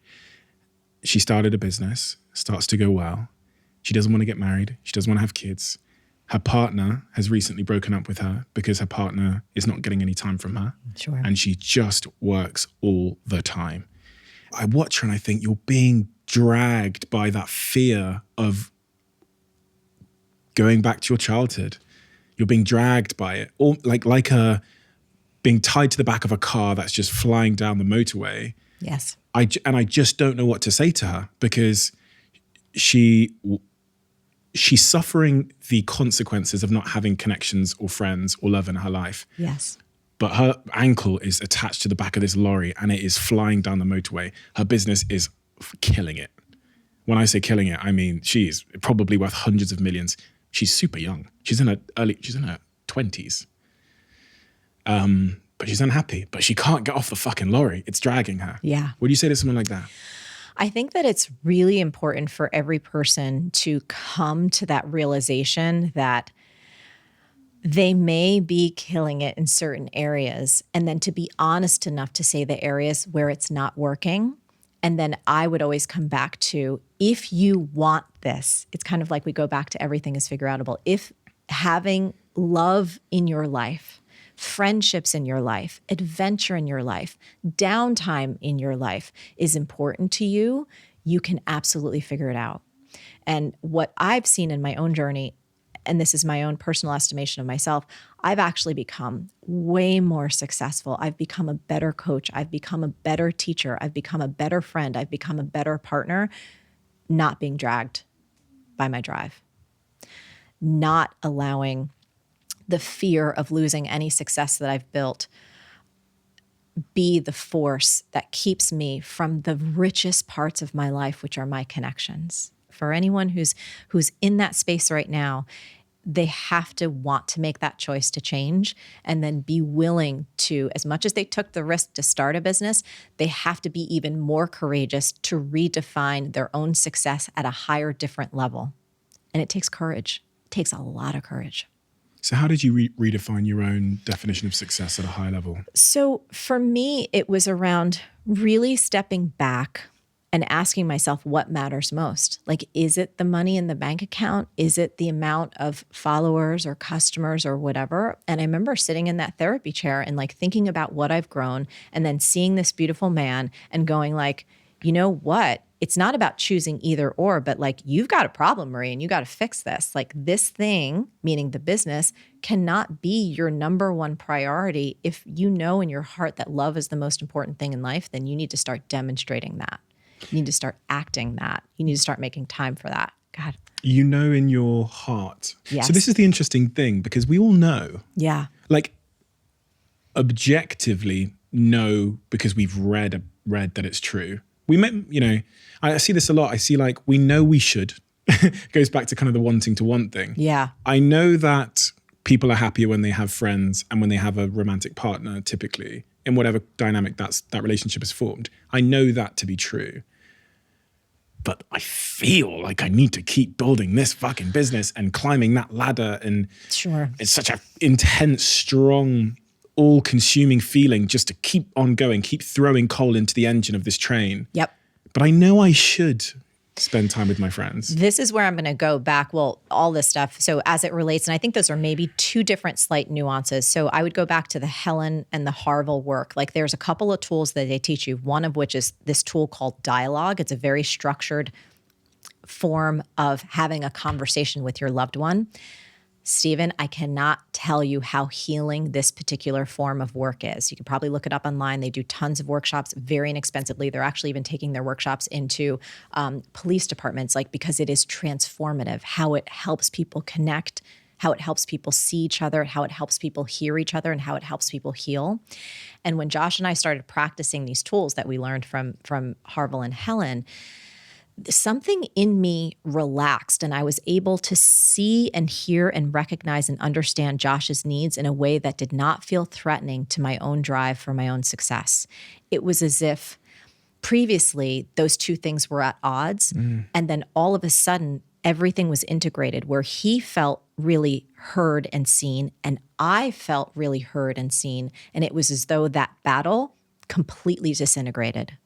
She started a business, starts to go well. She doesn't want to get married. She doesn't want to have kids. Her partner has recently broken up with her because her partner is not getting any time from her. Sure. And she just works all the time. I watch her and I think you're being dragged by that fear of going back to your childhood. You're being dragged by it, or like being tied to the back of a car that's just flying down the motorway. Yes. I just don't know what to say to her because she's suffering the consequences of not having connections or friends or love in her life. Yes. But her ankle is attached to the back of this lorry and it is flying down the motorway. Her business is killing it. When I say killing it, I mean she's probably worth hundreds of millions. She's super young. She's in her 20s. But she's unhappy. But she can't get off the fucking lorry. It's dragging her. Yeah. What do you say to someone like that? I think that it's really important for every person to come to that realization that they may be killing it in certain areas, and then to be honest enough to say the areas where it's not working. And then I would always come back to, if you want this, it's kind of like we go back to everything is figure outable. If having love in your life, friendships in your life, adventure in your life, downtime in your life is important to you, you can absolutely figure it out. And what I've seen in my own journey, and this is my own personal estimation of myself, I've actually become way more successful. I've become a better coach. I've become a better teacher. I've become a better friend. I've become a better partner, not being dragged by my drive, not allowing the fear of losing any success that I've built be the force that keeps me from the richest parts of my life, which are my connections. For anyone who's in that space right now, they have to want to make that choice to change and then be willing to, as much as they took the risk to start a business, they have to be even more courageous to redefine their own success at a higher, different level. And it takes courage. It takes a lot of courage. So how did you redefine your own definition of success at a high level? So for me, it was around really stepping back and asking myself what matters most. Like, is it the money in the bank account? Is it the amount of followers or customers or whatever? And I remember sitting in that therapy chair and like thinking about what I've grown and then seeing this beautiful man and going like, you know what? It's not about choosing either or, but like, you've got a problem, Marie, and you got to fix this. Like this thing, meaning the business, cannot be your number one priority. If you know in your heart that love is the most important thing in life, then you need to start demonstrating that. You need to start acting that. You need to start making time for that. God. You know in your heart. Yes. So this is the interesting thing because we all know. Yeah. Like objectively know because we've read that it's true. We met, I see this a lot. I see like, we know we should. Goes back to kind of the wanting to want thing. Yeah. I know that people are happier when they have friends and when they have a romantic partner, typically, in whatever dynamic that relationship is formed. I know that to be true. But I feel like I need to keep building this fucking business and climbing that ladder. And Sure. It's such an intense, strong, all-consuming feeling just to keep on going, keep throwing coal into the engine of this train. Yep. But I know I should spend time with my friends. This is where I'm going to go back. Well, all this stuff. So as it relates, and I think those are maybe two different slight nuances. So I would go back to the Helen and the Harville work. Like there's a couple of tools that they teach you. One of which is this tool called dialogue. It's a very structured form of having a conversation with your loved one. Stephen, I cannot tell you how healing this particular form of work is. You can probably look it up online. They do tons of workshops very inexpensively. They're actually even taking their workshops into police departments, like because it is transformative, how it helps people connect, how it helps people see each other, how it helps people hear each other, and how it helps people heal. And when Josh and I started practicing these tools that we learned from Harville and Helen, something in me relaxed and I was able to see and hear and recognize and understand Josh's needs in a way that did not feel threatening to my own drive for my own success. It was as if previously those two things were at odds. And then all of a sudden, everything was integrated where he felt really heard and seen, and I felt really heard and seen. And it was as though that battle completely disintegrated.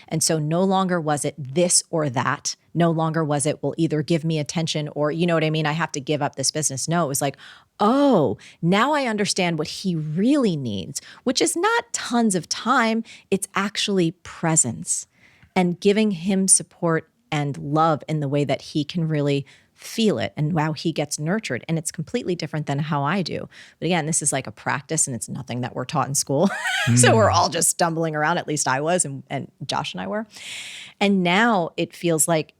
And so no longer was it this or that. No longer was it, well, either give me attention or, you know what I mean, I have to give up this business. No, it was like, oh, now I understand what he really needs, which is not tons of time. It's actually presence and giving him support and love in the way that he can really feel it and how he gets nurtured. And it's completely different than how I do. But again, this is like a practice and it's nothing that we're taught in school. So we're all just stumbling around. At least I was, and Josh and I were. And now it feels like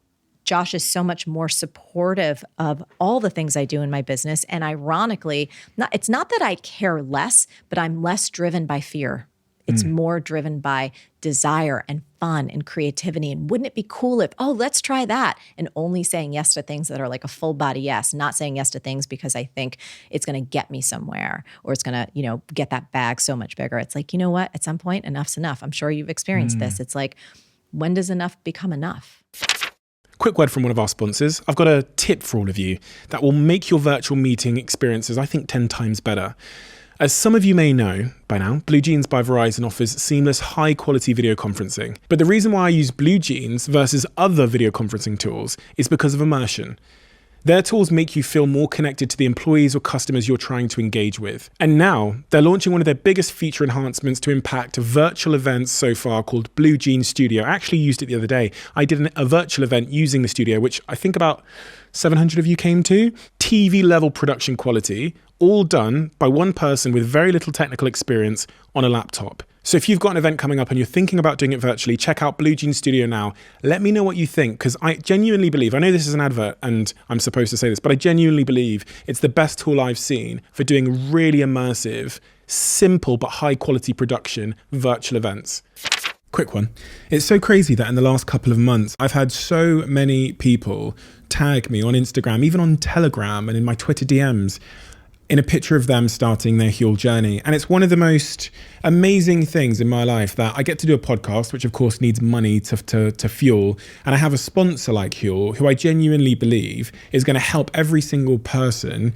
Josh is so much more supportive of all the things I do in my business. And ironically, it's not that I care less, but I'm less driven by fear. It's more driven by desire and fun and creativity. And wouldn't it be cool if, oh, let's try that? And only saying yes to things that are like a full body yes, not saying yes to things because I think it's going to get me somewhere or it's going to, get that bag so much bigger. It's like, you know what? At some point, enough's enough. I'm sure you've experienced this. It's like, when does enough become enough? Quick word from one of our sponsors. I've got a tip for all of you that will make your virtual meeting experiences, I think, 10 times better. As some of you may know by now, Blue Jeans by Verizon offers seamless, high-quality video conferencing. But the reason why I use Blue Jeans versus other video conferencing tools is because of immersion. Their tools make you feel more connected to the employees or customers you're trying to engage with. And now, they're launching one of their biggest feature enhancements to impact virtual events so far called Blue Jeans Studio. I actually used it the other day. I did a virtual event using the studio, which I think about 700 of you came to. TV-level production quality, all done by one person with very little technical experience on a laptop. So if you've got an event coming up and you're thinking about doing it virtually, check out Blue Jeans Studio now. Let me know what you think, because I genuinely believe, I know this is an advert and I'm supposed to say this, but I genuinely believe it's the best tool I've seen for doing really immersive, simple but high quality production virtual events. Quick one. It's so crazy that in the last couple of months, I've had so many people tag me on Instagram, even on Telegram and in my Twitter DMs, in a picture of them starting their Huel journey. And it's one of the most amazing things in my life that I get to do a podcast, which of course needs money to fuel. And I have a sponsor like Huel, who I genuinely believe is going to help every single person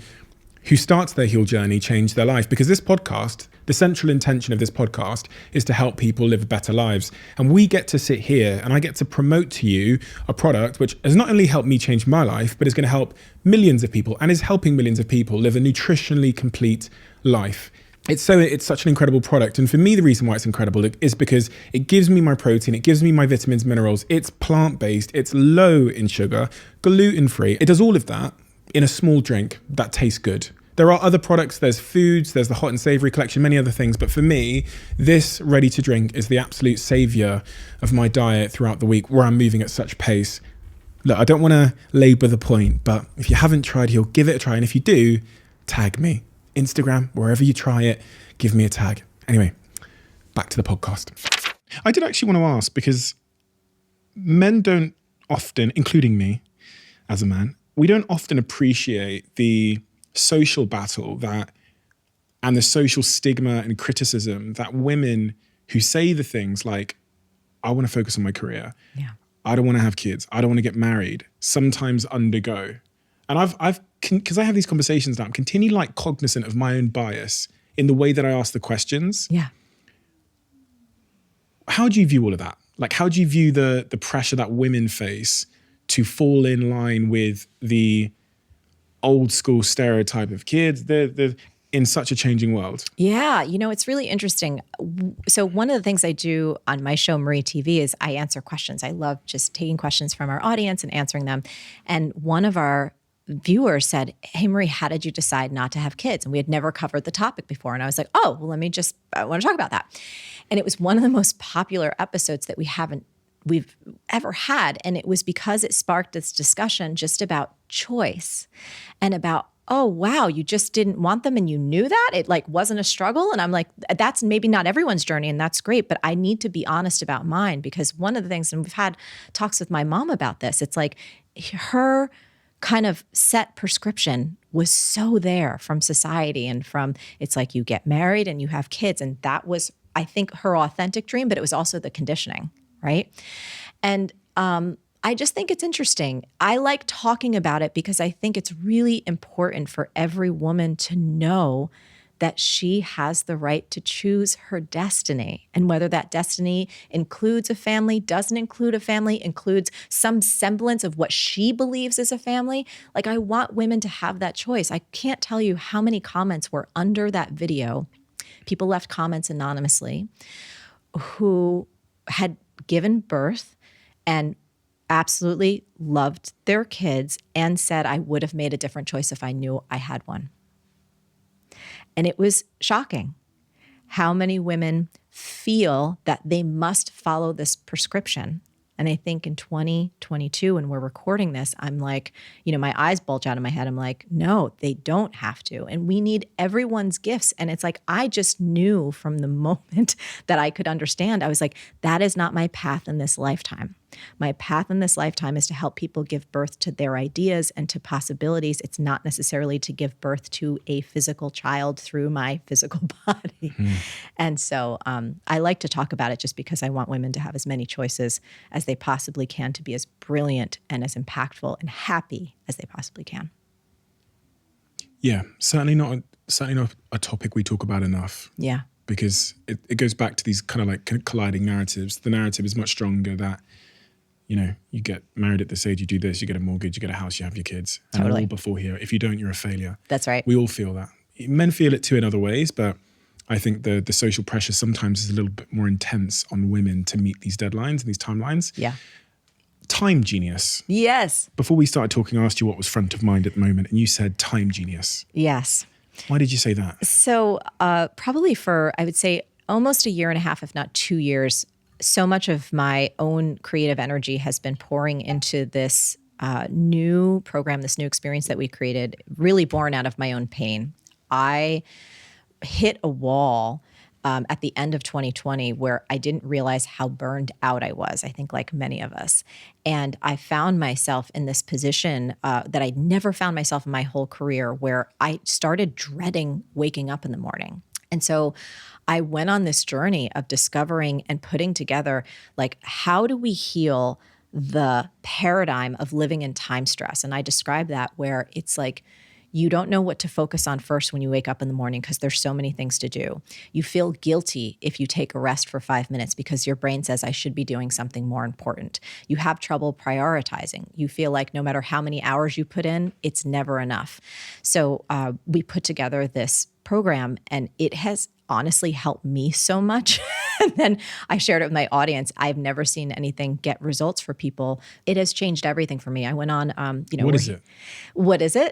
who starts their Huel journey change their life. Because this podcast, the central intention of this podcast is to help people live better lives. And we get to sit here and I get to promote to you a product which has not only helped me change my life, but is going to help millions of people and is helping millions of people live a nutritionally complete life. It's such an incredible product. And for me, the reason why it's incredible is because it gives me my protein, it gives me my vitamins, minerals. It's plant-based, it's low in sugar, gluten-free. It does all of that in a small drink that tastes good. There are other products, there's foods, there's the hot and savory collection, many other things. But for me, this ready to drink is the absolute savior of my diet throughout the week where I'm moving at such pace. Look, I don't want to labor the point, but if you haven't tried Huel, give it a try. And if you do, tag me. Instagram, wherever you try it, give me a tag. Anyway, back to the podcast. I did actually want to ask, because men don't often, including me as a man, we don't often appreciate the social battle and the social stigma and criticism that women who say the things like, I want to focus on my career. Yeah. I don't want to have kids. I don't want to get married, sometimes undergo. And because I have these conversations now, I'm continually cognizant of my own bias in the way that I ask the questions. Yeah. How do you view all of that? How do you view the pressure that women face to fall in line with the old school stereotype of kids? They're in such a changing world. Yeah, it's really interesting. So one of the things I do on my show, Marie TV, is I answer questions. I love just taking questions from our audience and answering them. And one of our viewers said, hey, Marie, how did you decide not to have kids? And we had never covered the topic before. And I was like, oh, well, I want to talk about that. And it was one of the most popular episodes that we've ever had. And it was because it sparked this discussion just about choice and about, oh, wow, you just didn't want them and you knew that? It wasn't a struggle? And I'm like, that's maybe not everyone's journey and that's great, but I need to be honest about mine, because one of the things, and we've had talks with my mom about this, it's like her kind of set prescription was so there from society and from, it's like you get married and you have kids. And that was, I think, her authentic dream, but it was also the conditioning. right? And I just think it's interesting. I like talking about it because I think it's really important for every woman to know that she has the right to choose her destiny. And whether that destiny includes a family, doesn't include a family, includes some semblance of what she believes is a family. Like, I want women to have that choice. I can't tell you how many comments were under that video. People left comments anonymously who had given birth and absolutely loved their kids and said, I would have made a different choice if I knew I had one. And it was shocking how many women feel that they must follow this prescription. And I think in 2022, when we're recording this, I'm like, my eyes bulge out of my head. I'm like, no, they don't have to. And we need everyone's gifts. And it's like, I just knew from the moment that I could understand, I was like, that is not my path in this lifetime. My path in this lifetime is to help people give birth to their ideas and to possibilities. It's not necessarily to give birth to a physical child through my physical body. And so I like to talk about it just because I want women to have as many choices as they possibly can to be as brilliant and as impactful and happy as they possibly can. Yeah, certainly not a topic we talk about enough. Yeah. Because it goes back to these kind of like colliding narratives. The narrative is much stronger that, you get married at this age, you do this, you get a mortgage, you get a house, you have your kids. And they're all before here. If you don't, you're a failure. That's right. We all feel that. Men feel it too in other ways, but I think the social pressure sometimes is a little bit more intense on women to meet these deadlines and these timelines. Yeah. Time genius. Yes. Before we started talking, I asked you what was front of mind at the moment, and you said time genius. Yes. Why did you say that? So probably for, I would say, almost a year and a half, if not 2 years, so much of my own creative energy has been pouring into this new program, this new experience that we created, really born out of my own pain. I hit a wall at the end of 2020 where I didn't realize how burned out I was, I think like many of us. And I found myself in this position that I'd never found myself in my whole career, where I started dreading waking up in the morning. And so I went on this journey of discovering and putting together, like, how do we heal the paradigm of living in time stress? And I describe that where it's like, you don't know what to focus on first when you wake up in the morning because there's so many things to do. You feel guilty if you take a rest for 5 minutes because your brain says, I should be doing something more important. You have trouble prioritizing. You feel like no matter how many hours you put in, it's never enough. So we put together this program, and it has honestly helped me so much. And then I shared it with my audience. I've never seen anything get results for people. It has changed everything for me. I went on, What is it? What is it?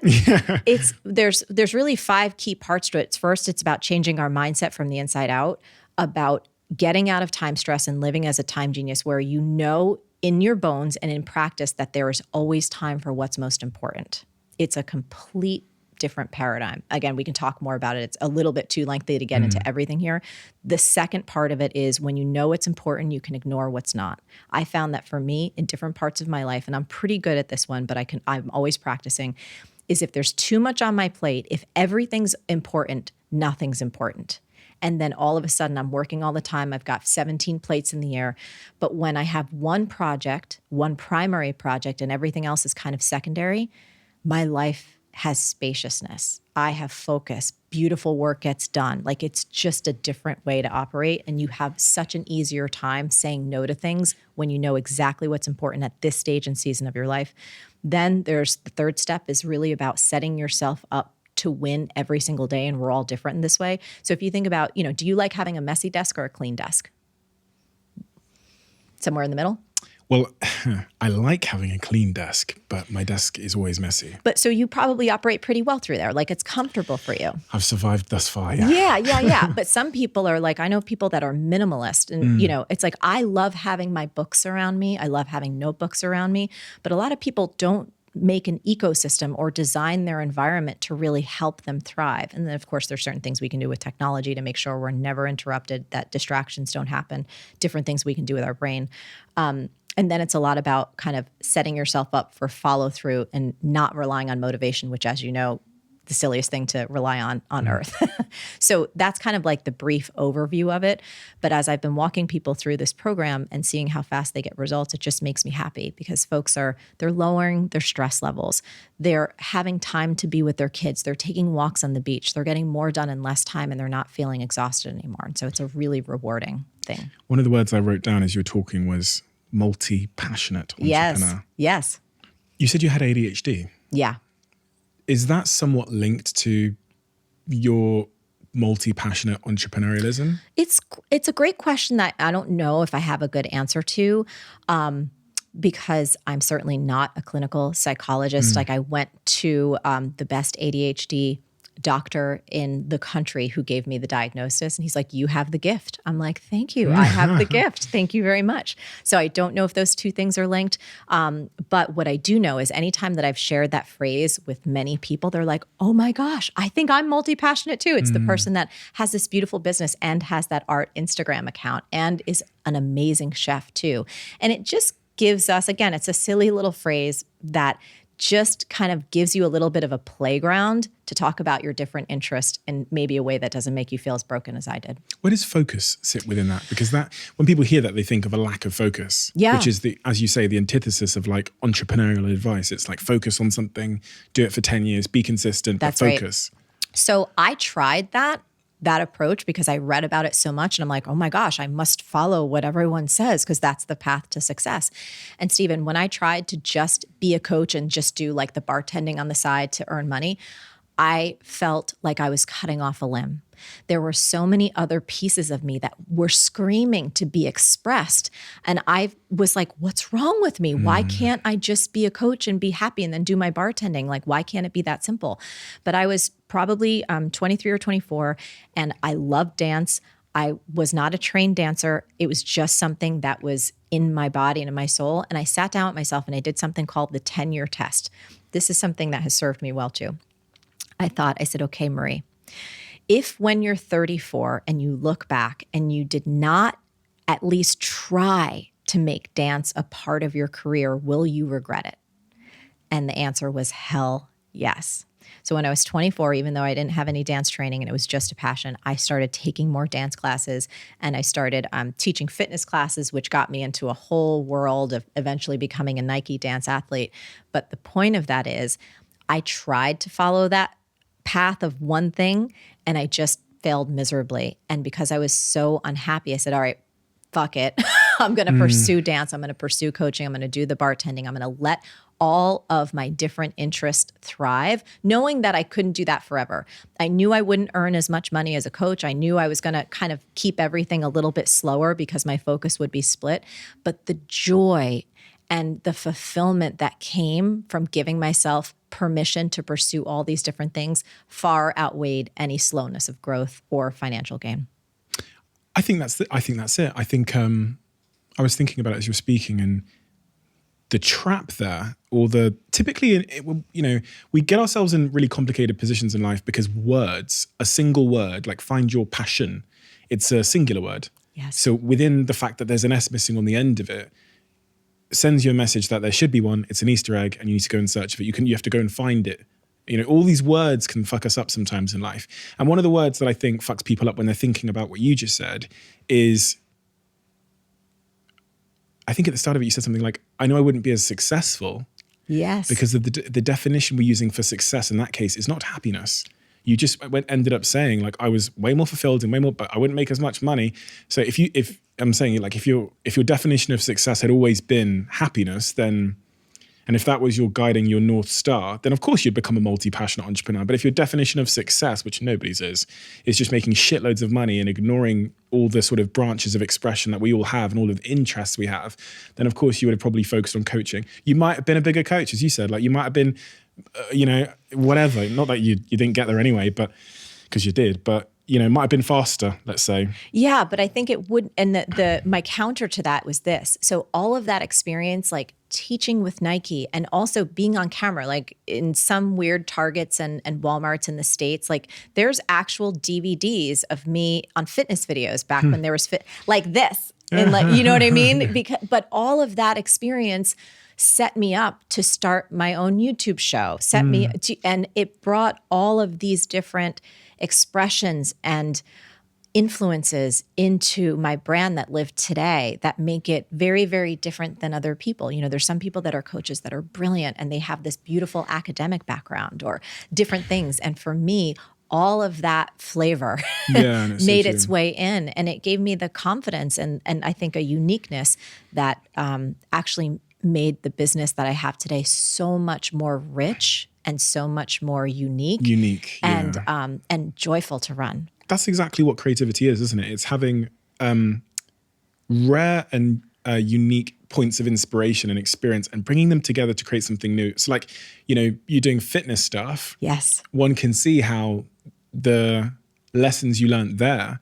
It's there's really 5 key parts to it. First, it's about changing our mindset from the inside out, about getting out of time stress and living as a time genius, where you know in your bones and in practice that there is always time for what's most important. It's a complete different paradigm. Again, we can talk more about it. It's a little bit too lengthy to get into everything here. The second part of it is when you know it's important, you can ignore what's not. I found that for me in different parts of my life, and I'm pretty good at this one, but I'm always practicing, is if there's too much on my plate, if everything's important, nothing's important. And then all of a sudden I'm working all the time. I've got 17 plates in the air. But when I have one project, one primary project, and everything else is kind of secondary, my life has spaciousness. I have focus. Beautiful work gets done. Like, it's just a different way to operate. And you have such an easier time saying no to things when you know exactly what's important at this stage and season of your life. Then there's the third step, is really about setting yourself up to win every single day. And we're all different in this way. So if you think about, do you like having a messy desk or a clean desk? Somewhere in the middle? Well, I like having a clean desk, but my desk is always messy. But so you probably operate pretty well through there. Like, it's comfortable for you. I've survived thus far, yeah. Yeah. But some people are like, I know people that are minimalist, and it's like, I love having my books around me. I love having notebooks around me. But a lot of people don't make an ecosystem or design their environment to really help them thrive. And then, of course, there's certain things we can do with technology to make sure we're never interrupted, that distractions don't happen, different things we can do with our brain. And then it's a lot about kind of setting yourself up for follow through and not relying on motivation, which, as you know, the silliest thing to rely on earth. So that's kind of like the brief overview of it. But as I've been walking people through this program and seeing how fast they get results, it just makes me happy because folks they're lowering their stress levels. They're having time to be with their kids. They're taking walks on the beach. They're getting more done in less time and they're not feeling exhausted anymore. And so it's a really rewarding thing. One of the words I wrote down as you were talking was multi-passionate entrepreneur. Yes. You said you had ADHD. Yeah. Is that somewhat linked to your multi-passionate entrepreneurialism? It's a great question that I don't know if I have a good answer to, because I'm certainly not a clinical psychologist. Like I went to the best ADHD doctor in the country who gave me the diagnosis. And he's like, you have the gift. I'm like, thank you. I have the gift. Thank you very much. So I don't know if those two things are linked. But what I do know is anytime that I've shared that phrase with many people, they're like, oh my gosh, I think I'm multi-passionate too. It's the person that has this beautiful business and has that art Instagram account and is an amazing chef too. And it just gives us, again, it's a silly little phrase that just kind of gives you a little bit of a playground to talk about your different interests in maybe a way that doesn't make you feel as broken as I did. Where does focus sit within that? Because that, when people hear that, they think of a lack of focus, which is as you say, the antithesis of like entrepreneurial advice. It's like focus on something, do it for 10 years, be consistent, That's but focus. Right. So I tried that approach because I read about it so much and I'm like, oh my gosh, I must follow what everyone says because that's the path to success. And Stephen, when I tried to just be a coach and just do like the bartending on the side to earn money, I felt like I was cutting off a limb. There were so many other pieces of me that were screaming to be expressed. And I was like, what's wrong with me? Why can't I just be a coach and be happy and then do my bartending? Like, why can't it be that simple? But I was probably 23 or 24 and I loved dance. I was not a trained dancer. It was just something that was in my body and in my soul. And I sat down with myself and I did something called the 10-year test. This is something that has served me well too. I said, okay, Marie, if when you're 34 and you look back and you did not at least try to make dance a part of your career, will you regret it? And the answer was hell yes. So when I was 24, even though I didn't have any dance training and it was just a passion, I started taking more dance classes and I started teaching fitness classes, which got me into a whole world of eventually becoming a Nike dance athlete. But the point of that is I tried to follow that path of one thing and I just failed miserably. And because I was so unhappy, I said, all right, fuck it. I'm going to pursue dance. I'm going to pursue coaching. I'm going to do the bartending. I'm going to let all of my different interests thrive, knowing that I couldn't do that forever. I knew I wouldn't earn as much money as a coach. I knew I was going to kind of keep everything a little bit slower because my focus would be split. But the joy and the fulfillment that came from giving myself permission to pursue all these different things far outweighed any slowness of growth or financial gain. I think that's it. I think I was thinking about it as you were speaking, and the trap there, or typically, we get ourselves in really complicated positions in life because words, a single word, like find your passion, it's a singular word. Yes. So within the fact that there's an S missing on the end of it, sends you a message that there should be one. It's an Easter egg, and you need to go in search of it. You have to go and find it. All these words can fuck us up sometimes in life. And one of the words that I think fucks people up when they're thinking about what you just said is, I think at the start of it, you said something like, I know I wouldn't be as successful. Yes. Because of the definition we're using for success in that case is not happiness. You just ended up saying like, I was way more fulfilled and way more, but I wouldn't make as much money. So if I'm saying like, if your definition of success had always been happiness, then, and if that was your guiding your North Star, then of course you'd become a multi-passionate entrepreneur. But if your definition of success, which nobody's is just making shitloads of money and ignoring all the sort of branches of expression that we all have and all of the interests we have, then of course you would have probably focused on coaching. You might have been a bigger coach, as you said, like you might have been, whatever. Not that you didn't get there anyway, but because you did, but might have been faster, let's say. Yeah, but I think it would, and my counter to that was this. So all of that experience, like teaching with Nike and also being on camera, like in some weird Targets and Walmarts in the States, like there's actual DVDs of me on fitness videos back when there was like this. And like, you know what I mean? But all of that experience set me up to start my own YouTube show, and it brought all of these different expressions and influences into my brand that live today that make it very, very different than other people. There's some people that are coaches that are brilliant and they have this beautiful academic background or different things. And for me, all of that flavor made its way in, and it gave me the confidence and I think a uniqueness that actually made the business that I have today so much more rich and so much more unique and joyful to run. That's exactly what creativity is, isn't it? It's having rare and unique points of inspiration and experience and bringing them together to create something new. So like, you're doing fitness stuff. Yes. One can see how the lessons you learned there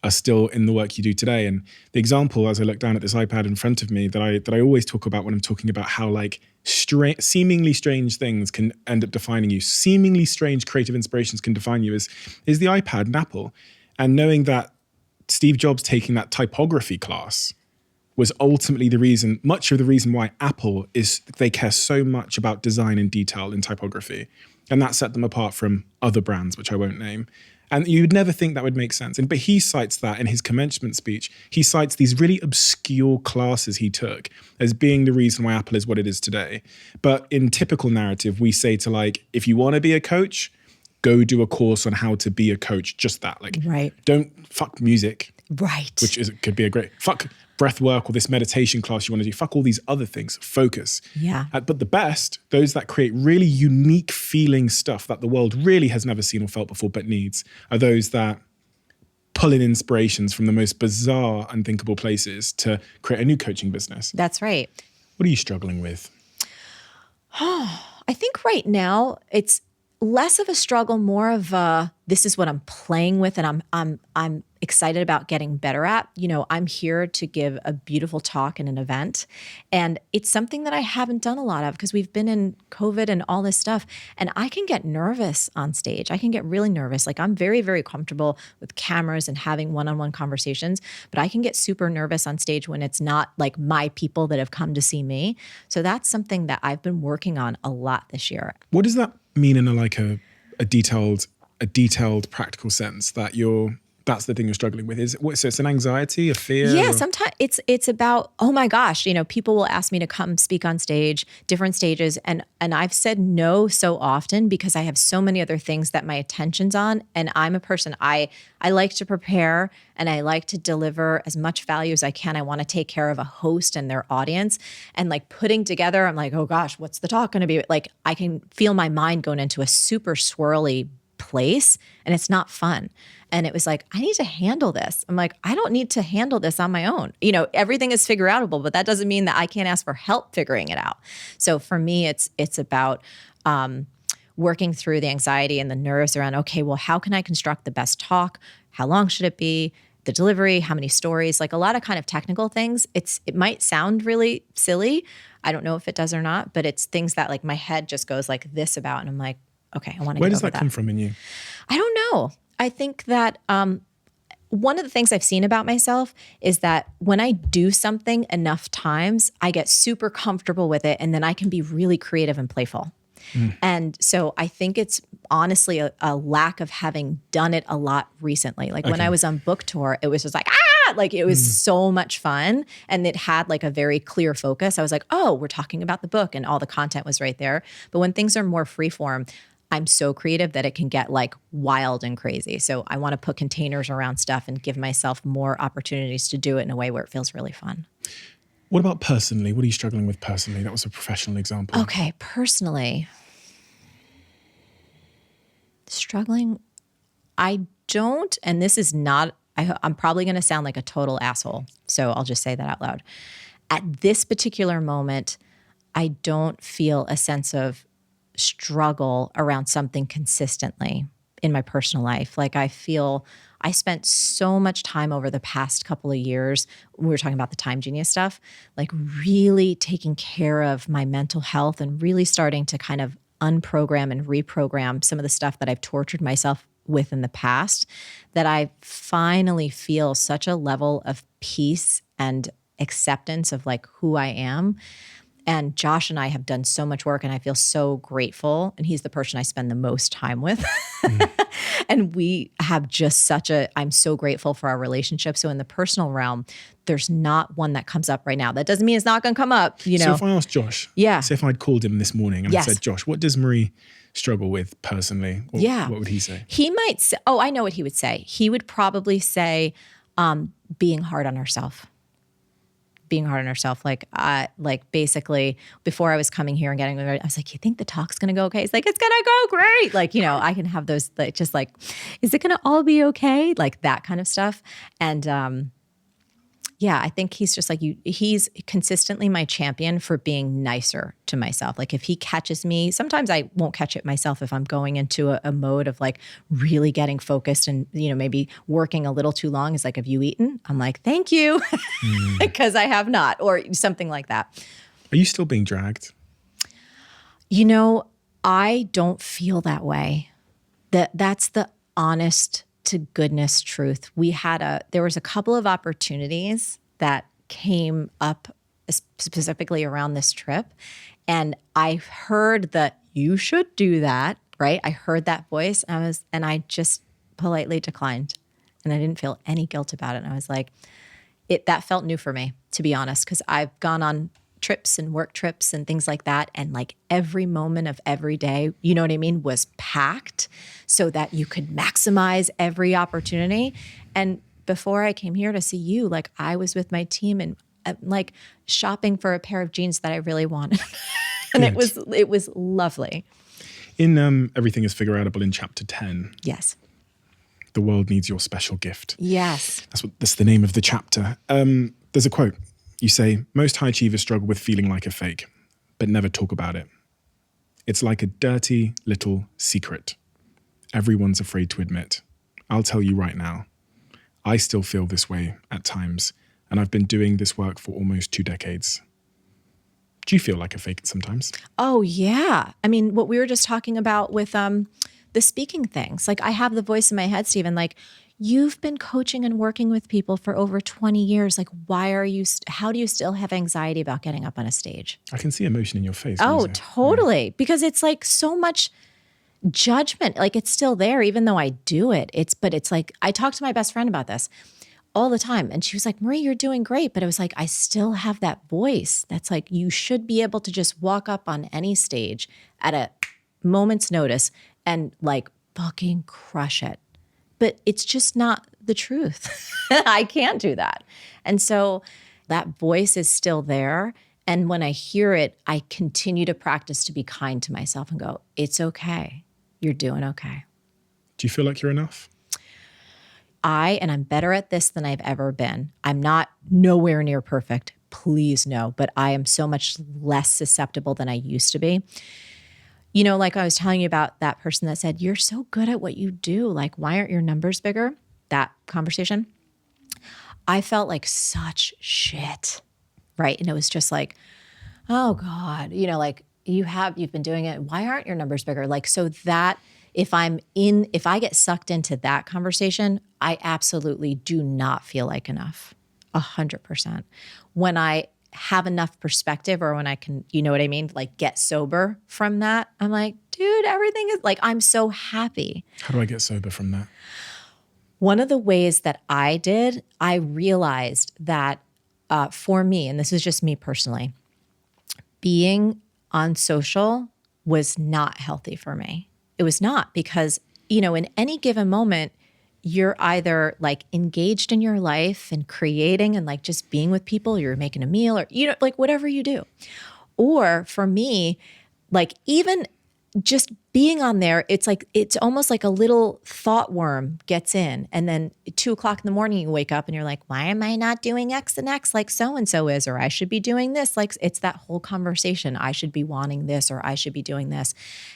are still in the work you do today. And the example, as I look down at this iPad in front of me, that I always talk about when I'm talking about how like seemingly strange things can end up defining you, seemingly strange creative inspirations can define you, is the iPad and Apple. And knowing that Steve Jobs taking that typography class was ultimately much of the reason why Apple they care so much about design and detail in typography. And that set them apart from other brands, which I won't name. And you'd never think that would make sense. But he cites that in his commencement speech. He cites these really obscure classes he took as being the reason why Apple is what it is today. But in typical narrative, we say to like, if you want to be a coach, go do a course on how to be a coach. Just that. Like, right. Don't fuck music. Right. Could be a great, fuck breath work or this meditation class you want to do. Fuck all these other things. Focus. Yeah. But the best, those that create really unique feeling stuff that the world really has never seen or felt before but needs, are those that pull in inspirations from the most bizarre, unthinkable places to create a new coaching business. That's right. What are you struggling with? I think right now it's less of a struggle, more of a, this is what I'm playing with and I'm excited about getting better at. I'm here to give a beautiful talk in an event. And it's something that I haven't done a lot of because we've been in COVID and all this stuff. And I can get nervous on stage. I can get really nervous. Like I'm very, very comfortable with cameras and having one-on-one conversations, but I can get super nervous on stage when it's not like my people that have come to see me. So that's something that I've been working on a lot this year. What does that mean in a detailed practical sense that that's the thing you're struggling with? So it's an anxiety, a fear? Yeah, sometimes it's about, oh my gosh, people will ask me to come speak on stage, different stages. And I've said no so often because I have so many other things that my attention's on. And I'm a person, I like to prepare and I like to deliver as much value as I can. I want to take care of a host and their audience. And like putting together, I'm like, oh gosh, what's the talk going to be? Like I can feel my mind going into a super swirly place and it's not fun. And it was like, I need to handle this. I'm like, I don't need to handle this on my own. Everything is figure outable, but that doesn't mean that I can't ask for help figuring it out. So for me, it's about working through the anxiety and the nerves around, okay, well, how can I construct the best talk? How long should it be? The delivery, how many stories, like a lot of kind of technical things. It might sound really silly. I don't know if it does or not, but it's things that like my head just goes like this about. And I'm like, okay, I want to get over that. Where does that come from in you? I don't know. I think that one of the things I've seen about myself is that when I do something enough times, I get super comfortable with it and then I can be really creative and playful. And so I think it's honestly a lack of having done it a lot recently. Like when I was on book tour, it was just like, like it was so much fun. And it had like a very clear focus. I was like, oh, we're talking about the book and all the content was right there. But when things are more freeform, I'm so creative that it can get like wild and crazy. So I want to put containers around stuff and give myself more opportunities to do it in a way where it feels really fun. What about personally? What are you struggling with personally? That was a professional example. Okay, personally. Struggling. I don't, and this is not, I'm probably going to sound like a total asshole. So I'll just say that out loud. At this particular moment, I don't feel a sense of struggle around something consistently in my personal life. Like I feel I spent so much time over the past couple of years, we were talking about the Time Genius stuff, like really taking care of my mental health and really starting to kind of unprogram and reprogram some of the stuff that I've tortured myself with in the past, that I finally feel such a level of peace and acceptance of like who I am. And Josh and I have done so much work, and I feel so grateful. And he's the person I spend the most time with. And we have just I'm so grateful for our relationship. So in the personal realm, there's not one that comes up right now. That doesn't mean it's not going to come up, you know. So if I asked Josh, Yeah. say if I'd called him this morning and I said, Josh, what does Marie struggle with personally? What would he say? He might say, I know what he would say. He would probably say, being hard on herself. Being hard on herself. Like basically before I was coming here and getting ready, I was like, you think the talk's going to go okay? He's like, it's going to go great. Like, you know, I can have those, like, just like, is it going to all be okay? Like that kind of stuff. And, yeah, I think he's just like he's consistently my champion for being nicer to myself. Like if he catches me, sometimes I won't catch it myself if I'm going into a mode of like really getting focused and, you know, maybe working a little too long. Is like, have you eaten? I'm like, thank you, because I have not, or something like that. Are you still being dragged? You know, I don't feel that way. That's the honest to goodness truth. There was a couple of opportunities that came up specifically around this trip. And I heard that you should do that, right? I heard that voice and I just politely declined, and I didn't feel any guilt about it. And I was like, that felt new for me, to be honest, because I've gone on trips and work trips and things like that. And like every moment of every day, you know what I mean, was packed so that you could maximize every opportunity. And before I came here to see you, like I was with my team and like shopping for a pair of jeans that I really wanted. And it was lovely. In Everything is Figureoutable in chapter 10. Yes. The world needs your special gift. Yes. That's the name of the chapter. There's a quote. You say, most high achievers struggle with feeling like a fake, but never talk about it. It's like a dirty little secret. Everyone's afraid to admit. I'll tell you right now, I still feel this way at times, and I've been doing this work for almost 2 decades. Do you feel like a fake sometimes? Oh, yeah. I mean, what we were just talking about with the speaking things. Like I have the voice in my head, Stephen, like, you've been coaching and working with people for over 20 years. Like, how do you still have anxiety about getting up on a stage? I can see emotion in your face. Oh, totally. Yeah. Because it's like so much judgment. Like it's still there, even though I do it. But it's like, I talk to my best friend about this all the time. And she was like, Marie, you're doing great. But it was like, I still have that voice. That's like, you should be able to just walk up on any stage at a moment's notice and like fucking crush it. But it's just not the truth. I can't do that. And so that voice is still there. And when I hear it, I continue to practice to be kind to myself and go, it's okay. You're doing okay. Do you feel like you're enough? I'm better at this than I've ever been. I'm not nowhere near perfect. Please no. But I am so much less susceptible than I used to be. You know, like I was telling you about that person that said, you're so good at what you do. Like, why aren't your numbers bigger? That conversation. I felt like such shit, right? And it was just like, oh God, you know, like you've been doing it. Why aren't your numbers bigger? Like, so that if I get sucked into that conversation, I absolutely do not feel like enough, 100%. When I have enough perspective or when I can, you know what I mean? Like get sober from that. I'm like, dude, everything is like, I'm so happy. How do I get sober from that? One of the ways that I realized that for me, and this is just me personally, being on social was not healthy for me. It was not because, you know, in any given moment, you're either like engaged in your life and creating and like just being with people, you're making a meal or, you know, like whatever you do. Or for me, like even just being on there, it's like, it's almost like a little thought worm gets in. And then 2:00 in the morning, you wake up and you're like, why am I not doing X and X like so-and-so is, or I should be doing this. Like it's that whole conversation. I should be wanting this, or I should be doing this.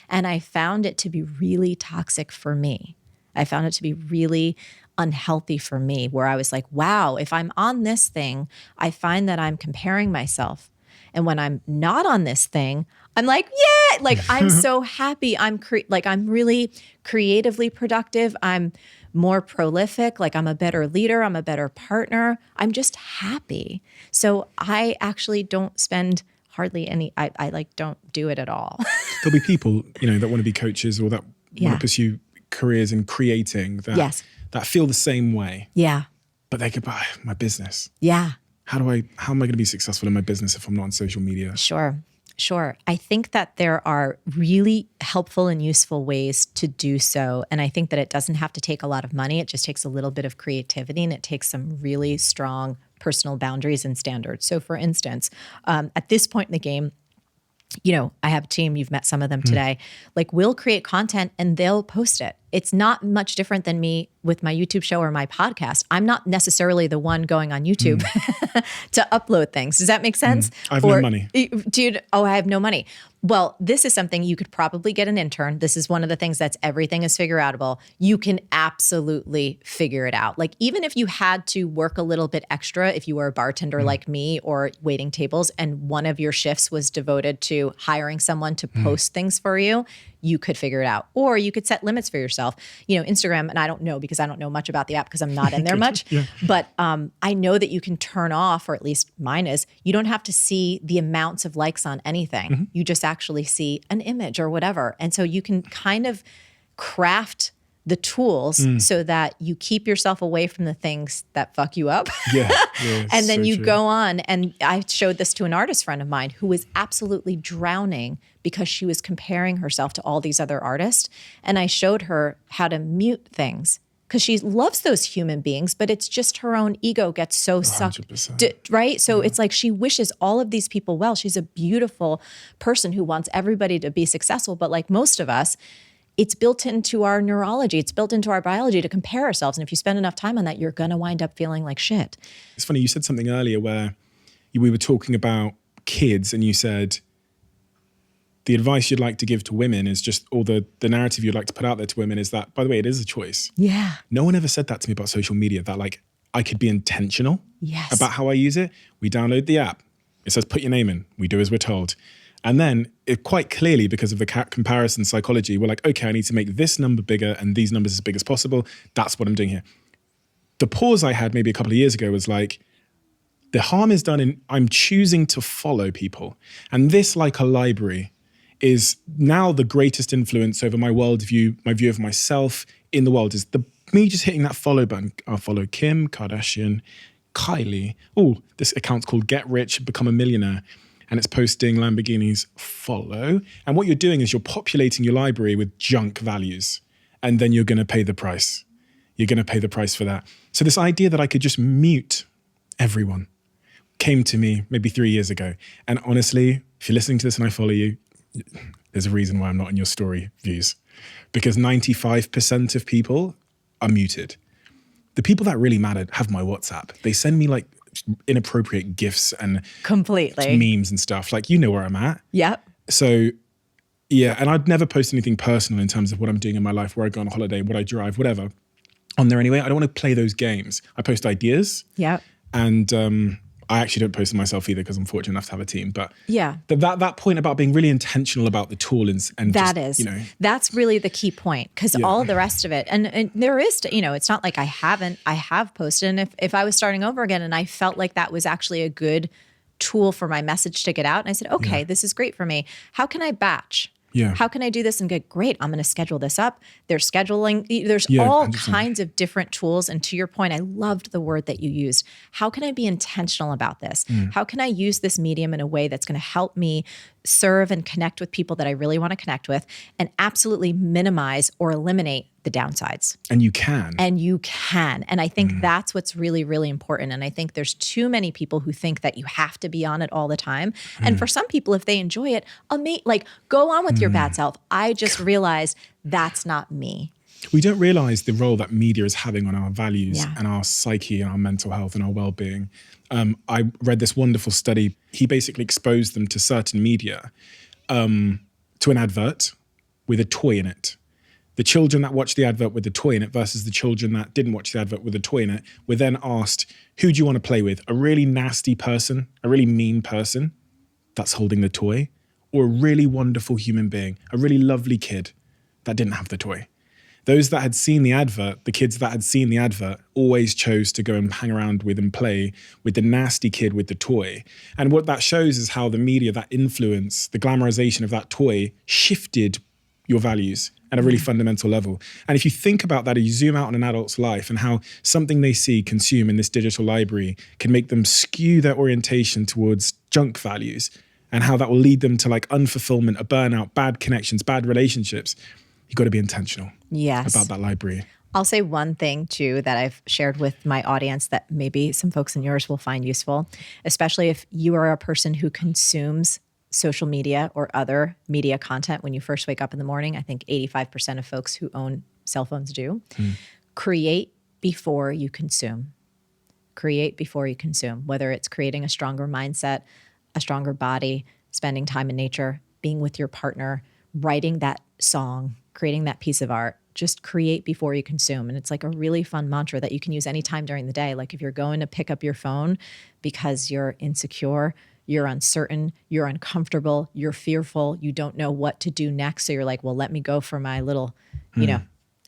And I found it to be really toxic for me. I found it to be really unhealthy for me, where I was like, wow, if I'm on this thing, I find that I'm comparing myself. And when I'm not on this thing, I'm like, yeah, like I'm so happy. I'm really creatively productive. I'm more prolific. Like I'm a better leader. I'm a better partner. I'm just happy. So I actually don't spend hardly any, I like don't do it at all. There'll be people, that want to be coaches or that Yeah. want to pursue careers in creating that, Yes. that feel the same way, Yeah. but they could buy my business. Yeah. How am I going to be successful in my business if I'm not on social media? Sure. I think that there are really helpful and useful ways to do so. And I think that it doesn't have to take a lot of money. It just takes a little bit of creativity, and it takes some really strong personal boundaries and standards. So for instance, at this point in the game, I have a team, you've met some of them today, like we'll create content and they'll post it. It's not much different than me with my YouTube show or my podcast. I'm not necessarily the one going on YouTube to upload things. Does that make sense? I have no money. Dude, I have no money. Well, this is something you could probably get an intern. This is one of the things that's everything is figure outable. You can absolutely figure it out. Like even if you had to work a little bit extra, if you were a bartender like me or waiting tables and one of your shifts was devoted to hiring someone to post things for you, you could figure it out. Or you could set limits for yourself. Instagram, and I don't know because I don't know much about the app because I'm not in there much, but I know that you can turn off, or at least mine is, you don't have to see the amounts of likes on anything. You just actually see an image or whatever. And so you can kind of craft the tools so that you keep yourself away from the things that fuck you up. And then you go on. And I showed this to an artist friend of mine who was absolutely drowning because she was comparing herself to all these other artists. And I showed her how to mute things because she loves those human beings, but it's just her own ego gets so sucked, right? So it's like she wishes all of these people well. She's a beautiful person who wants everybody to be successful. But like most of us, it's built into our neurology. It's built into our biology to compare ourselves. And if you spend enough time on that, you're going to wind up feeling like shit. It's funny, you said something earlier where we were talking about kids and you said the advice you'd like to give to women is just, or the narrative you'd like to put out there to women is that, by the way, it is a choice. Yeah. No one ever said that to me about social media, that like I could be intentional about how I use it. We download the app. It says, put your name in. We do as we're told. And then it quite clearly, because of the comparison psychology, we're like, okay, I need to make this number bigger and these numbers as big as possible. That's what I'm doing here. The pause I had maybe a couple of years ago was like, the harm is done in I'm choosing to follow people. And this, like a library, is now the greatest influence over my worldview, my view of myself in the world, is me just hitting that follow button. I'll follow Kim Kardashian, Kylie. Oh, this account's called Get Rich, Become a Millionaire. And it's posting Lamborghinis, follow. And what you're doing is you're populating your library with junk values. And then you're going to pay the price. You're going to pay the price for that. So this idea that I could just mute everyone came to me maybe 3 years ago. And honestly, if you're listening to this and I follow you, there's a reason why I'm not in your story views. Because 95% of people are muted. The people that really matter have my WhatsApp. They send me like inappropriate gifs and completely memes and stuff. Like, you know where I'm at. Yep. So yeah, and I'd never post anything personal in terms of what I'm doing in my life, where I go on a holiday, what I drive, whatever, on there anyway. I don't want to play those games. I post ideas. Yep. And I actually don't post them myself either because I'm fortunate enough to have a team. But yeah, that point about being really intentional about the tool and that just, is, that's really the key point, because all the rest of it, and there is, it's not like I have posted. And if I was starting over again and I felt like that was actually a good tool for my message to get out, and I said, okay, this is great for me. How can I batch? Yeah. How can I do this and get great? I'm going to schedule this up. There's scheduling. There's all 100%. Kinds of different tools. And to your point, I loved the word that you used. How can I be intentional about this? How can I use this medium in a way that's going to help me serve and connect with people that I really want to connect with, and absolutely minimize or eliminate the downsides? And you can. And I think that's what's really, really important. And I think there's too many people who think that you have to be on it all the time. And for some people, if they enjoy it, go on with your bad self. I just realized that's not me. We don't realize the role that media is having on our values and our psyche and our mental health and our well-being. I read this wonderful study. He basically exposed them to certain media, to an advert with a toy in it. The children that watched the advert with the toy in it versus the children that didn't watch the advert with the toy in it were then asked, who do you want to play with? A really nasty person, a really mean person that's holding the toy, or a really wonderful human being, a really lovely kid that didn't have the toy? Those that had seen the advert, the kids that had seen the advert, always chose to go and hang around with and play with the nasty kid with the toy. And what that shows is how the media, that influence, the glamorization of that toy shifted your values at a really fundamental level. And if you think about that, you zoom out on an adult's life and how something they see, consume in this digital library can make them skew their orientation towards junk values, and how that will lead them to like unfulfillment, a burnout, bad connections, bad relationships. You've got to be intentional about that library. I'll say one thing too that I've shared with my audience that maybe some folks in yours will find useful, especially if you are a person who consumes social media or other media content when you first wake up in the morning. I think 85% of folks who own cell phones do. Create before you consume. Create before you consume, whether it's creating a stronger mindset, a stronger body, spending time in nature, being with your partner, writing that song, creating that piece of art. Just create before you consume. And it's like a really fun mantra that you can use anytime during the day. Like if you're going to pick up your phone because you're insecure, you're uncertain, you're uncomfortable, you're fearful, you don't know what to do next. So you're like, well, let me go for my little,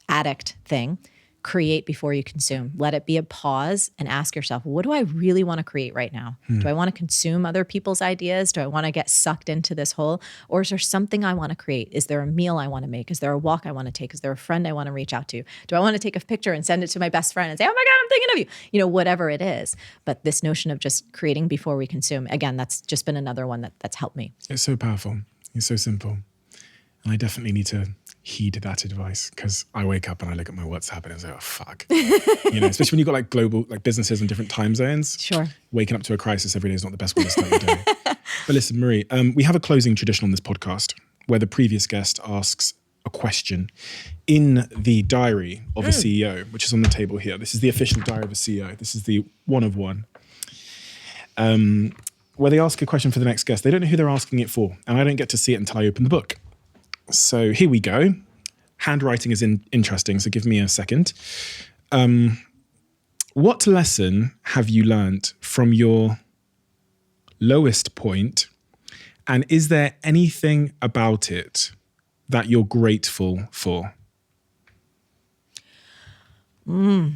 addict thing. Create before you consume. Let it be a pause and ask yourself, what do I really want to create right now? Do I want to consume other people's ideas? Do I want to get sucked into this hole? Or is there something I want to create? Is there a meal I want to make? Is there a walk I want to take? Is there a friend I want to reach out to? Do I want to take a picture and send it to my best friend and say, oh my God, I'm thinking of you? Whatever it is. But this notion of just creating before we consume, again, that's just been another one that's helped me. It's so powerful. It's so simple. And I definitely need to heed that advice, because I wake up and I look at my WhatsApp and I say, oh, fuck. Especially when you've got like global like businesses in different time zones. Sure. Waking up to a crisis every day is not the best way to start your day. But listen, Marie, we have a closing tradition on this podcast where the previous guest asks a question in the diary of a CEO, which is on the table here. This is the official diary of a CEO. This is the one of one. Where they ask a question for the next guest. They don't know who they're asking it for, and I don't get to see it until I open the book. So here we go. Handwriting is interesting, so give me a second. What lesson have you learned from your lowest point, and is there anything about it that you're grateful for? I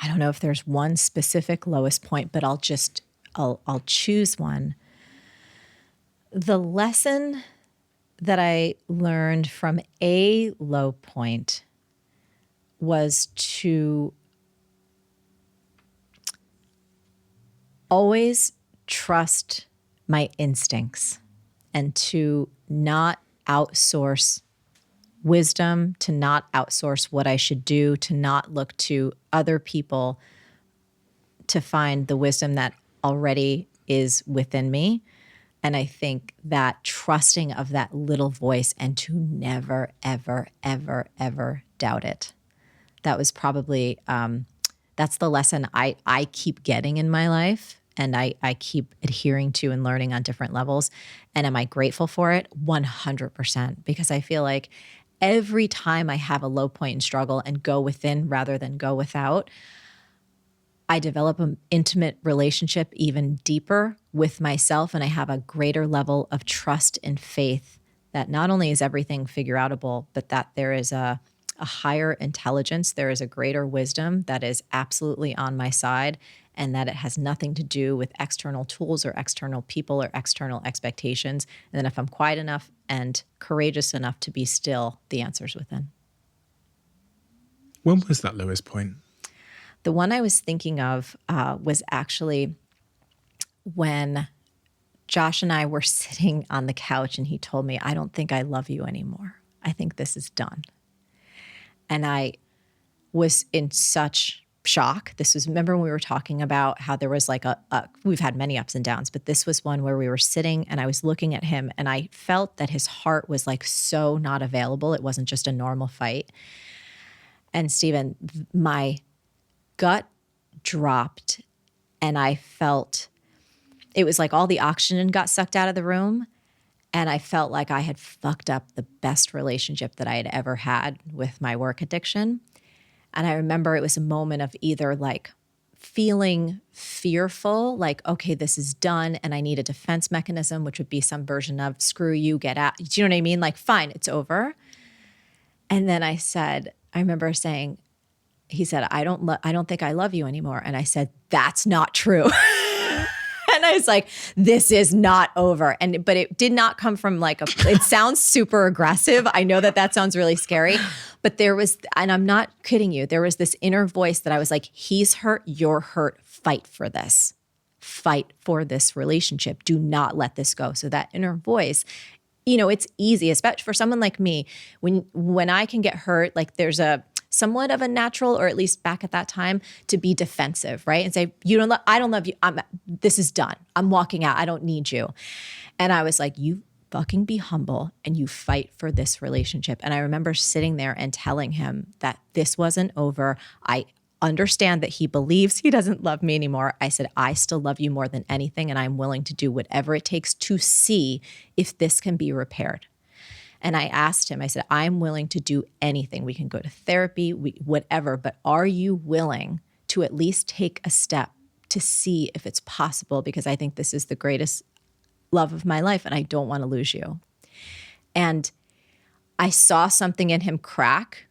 don't know if there's one specific lowest point, but I'll choose one. The lesson that I learned from a low point was to always trust my instincts and to not outsource wisdom, to not outsource what I should do, to not look to other people to find the wisdom that already is within me. And I think that trusting of that little voice and to never, ever, ever, ever doubt it. That was probably, that's the lesson I keep getting in my life, and I keep adhering to and learning on different levels. And am I grateful for it? 100%, because I feel like every time I have a low point and struggle and go within rather than go without, I develop an intimate relationship even deeper with myself, and I have a greater level of trust and faith that not only is everything figure outable, but that there is a higher intelligence, there is a greater wisdom that is absolutely on my side, and that it has nothing to do with external tools or external people or external expectations. And then if I'm quiet enough and courageous enough to be still, the answer's within. When was that lowest point? The one I was thinking of was actually when Josh and I were sitting on the couch and he told me, I don't think I love you anymore. I think this is done. And I was in such shock. This was, remember when we were talking about how there was like we've had many ups and downs, but this was one where we were sitting and I was looking at him and I felt that his heart was like so not available. It wasn't just a normal fight. And Stephen, my gut dropped and I felt, it was like all the oxygen got sucked out of the room. And I felt like I had fucked up the best relationship that I had ever had with my work addiction. And I remember it was a moment of either like feeling fearful, like, okay, this is done. And I need a defense mechanism, which would be some version of screw you, get out. Do you know what I mean? Like, fine, it's over. And then I remember saying, he said, I don't think I love you anymore. And I said, that's not true. And I was like, this is not over. But it did not come from it sounds super aggressive. I know that sounds really scary, but there was, and I'm not kidding you, there was this inner voice that I was like, he's hurt, you're hurt, fight for this. Fight for this relationship. Do not let this go. So that inner voice, it's easy, especially for someone like me, when I can get hurt, there's a somewhat of a natural, or at least back at that time, to be defensive, right? And say, I don't love you. This is done. I'm walking out. I don't need you. And I was like, you fucking be humble and you fight for this relationship. And I remember sitting there and telling him that this wasn't over. I understand that he believes he doesn't love me anymore. I said, I still love you more than anything, and I'm willing to do whatever it takes to see if this can be repaired. And I asked him, I said, I'm willing to do anything. We can go to therapy, whatever, but are you willing to at least take a step to see if it's possible? Because I think this is the greatest love of my life and I don't want to lose you. And I saw something in him crack,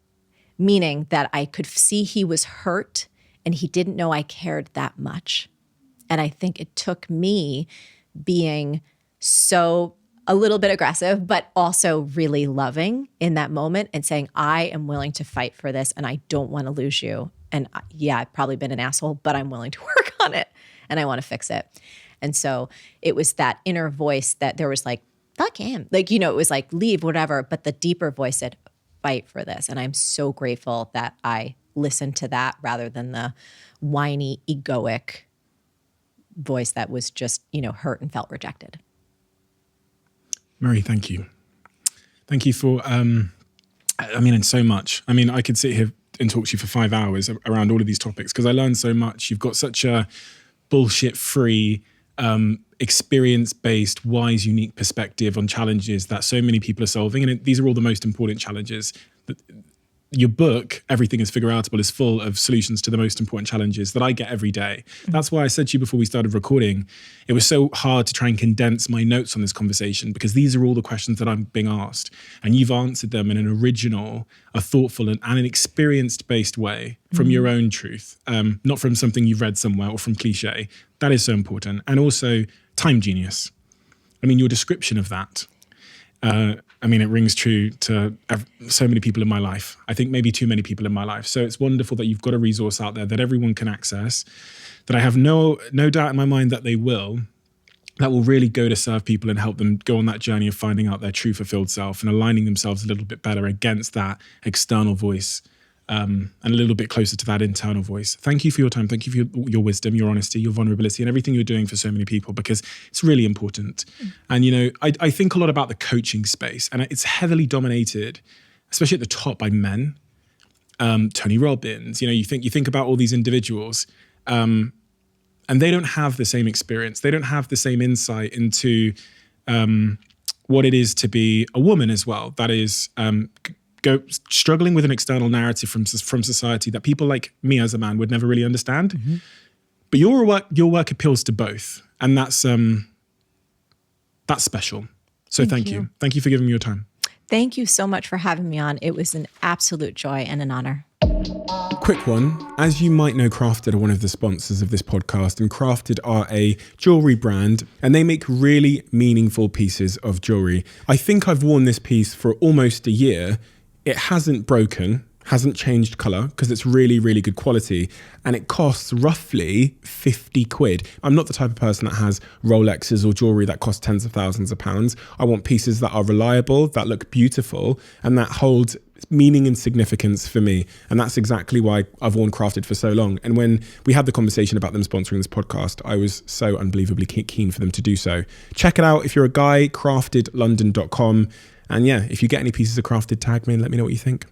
meaning that I could see he was hurt and he didn't know I cared that much. And I think it took me being a little bit aggressive, but also really loving in that moment and saying, I am willing to fight for this and I don't want to lose you. And yeah, I've probably been an asshole, but I'm willing to work on it and I want to fix it. And so it was that inner voice that there was fuck him. It was leave, whatever. But the deeper voice said, fight for this. And I'm so grateful that I listened to that rather than the whiny, egoic voice that was just, hurt and felt rejected. Marie, thank you. Thank you for, and so much. I could sit here and talk to you for 5 hours around all of these topics because I learned so much. You've got such a bullshit-free, experience-based, wise, unique perspective on challenges that so many people are solving. And these are all the most important challenges. Your book, Everything is Figureoutable, is full of solutions to the most important challenges that I get every day. That's why I said to you before we started recording, it was so hard to try and condense my notes on this conversation because these are all the questions that I'm being asked. And you've answered them in an original, a thoughtful and an experience-based way from your own truth, not from something you've read somewhere or from cliche. That is so important. And also time genius. Your description of that, it rings true to so many people in my life. I think maybe too many people in my life. So it's wonderful that you've got a resource out there that everyone can access, that I have no doubt in my mind that they will, that will really go to serve people and help them go on that journey of finding out their true fulfilled self and aligning themselves a little bit better against that external voice and a little bit closer to that internal voice. Thank you for your time. Thank you for your wisdom, your honesty, your vulnerability, and everything you're doing for so many people because it's really important. And, I think a lot about the coaching space and it's heavily dominated, especially at the top, by men. Tony Robbins, you think about all these individuals and they don't have the same experience. They don't have the same insight into what it is to be a woman as well. That is, struggling with an external narrative from society that people like me as a man would never really understand. Mm-hmm. But your work appeals to both, and that's special. So thank you. Thank you for giving me your time. Thank you so much for having me on. It was an absolute joy and an honor. Quick one. As you might know, Crafted are one of the sponsors of this podcast, and Crafted are a jewelry brand, and they make really meaningful pieces of jewelry. I think I've worn this piece for almost a year. It hasn't broken, hasn't changed color because it's really, really good quality. And it costs roughly 50 quid. I'm not the type of person that has Rolexes or jewelry that cost tens of thousands of pounds. I want pieces that are reliable, that look beautiful, and that hold meaning and significance for me. And that's exactly why I've worn Crafted for so long. And when we had the conversation about them sponsoring this podcast, I was so unbelievably keen for them to do so. Check it out if you're a guy, craftedlondon.com. And yeah, if you get any pieces of Crafted, tag me and let me know what you think.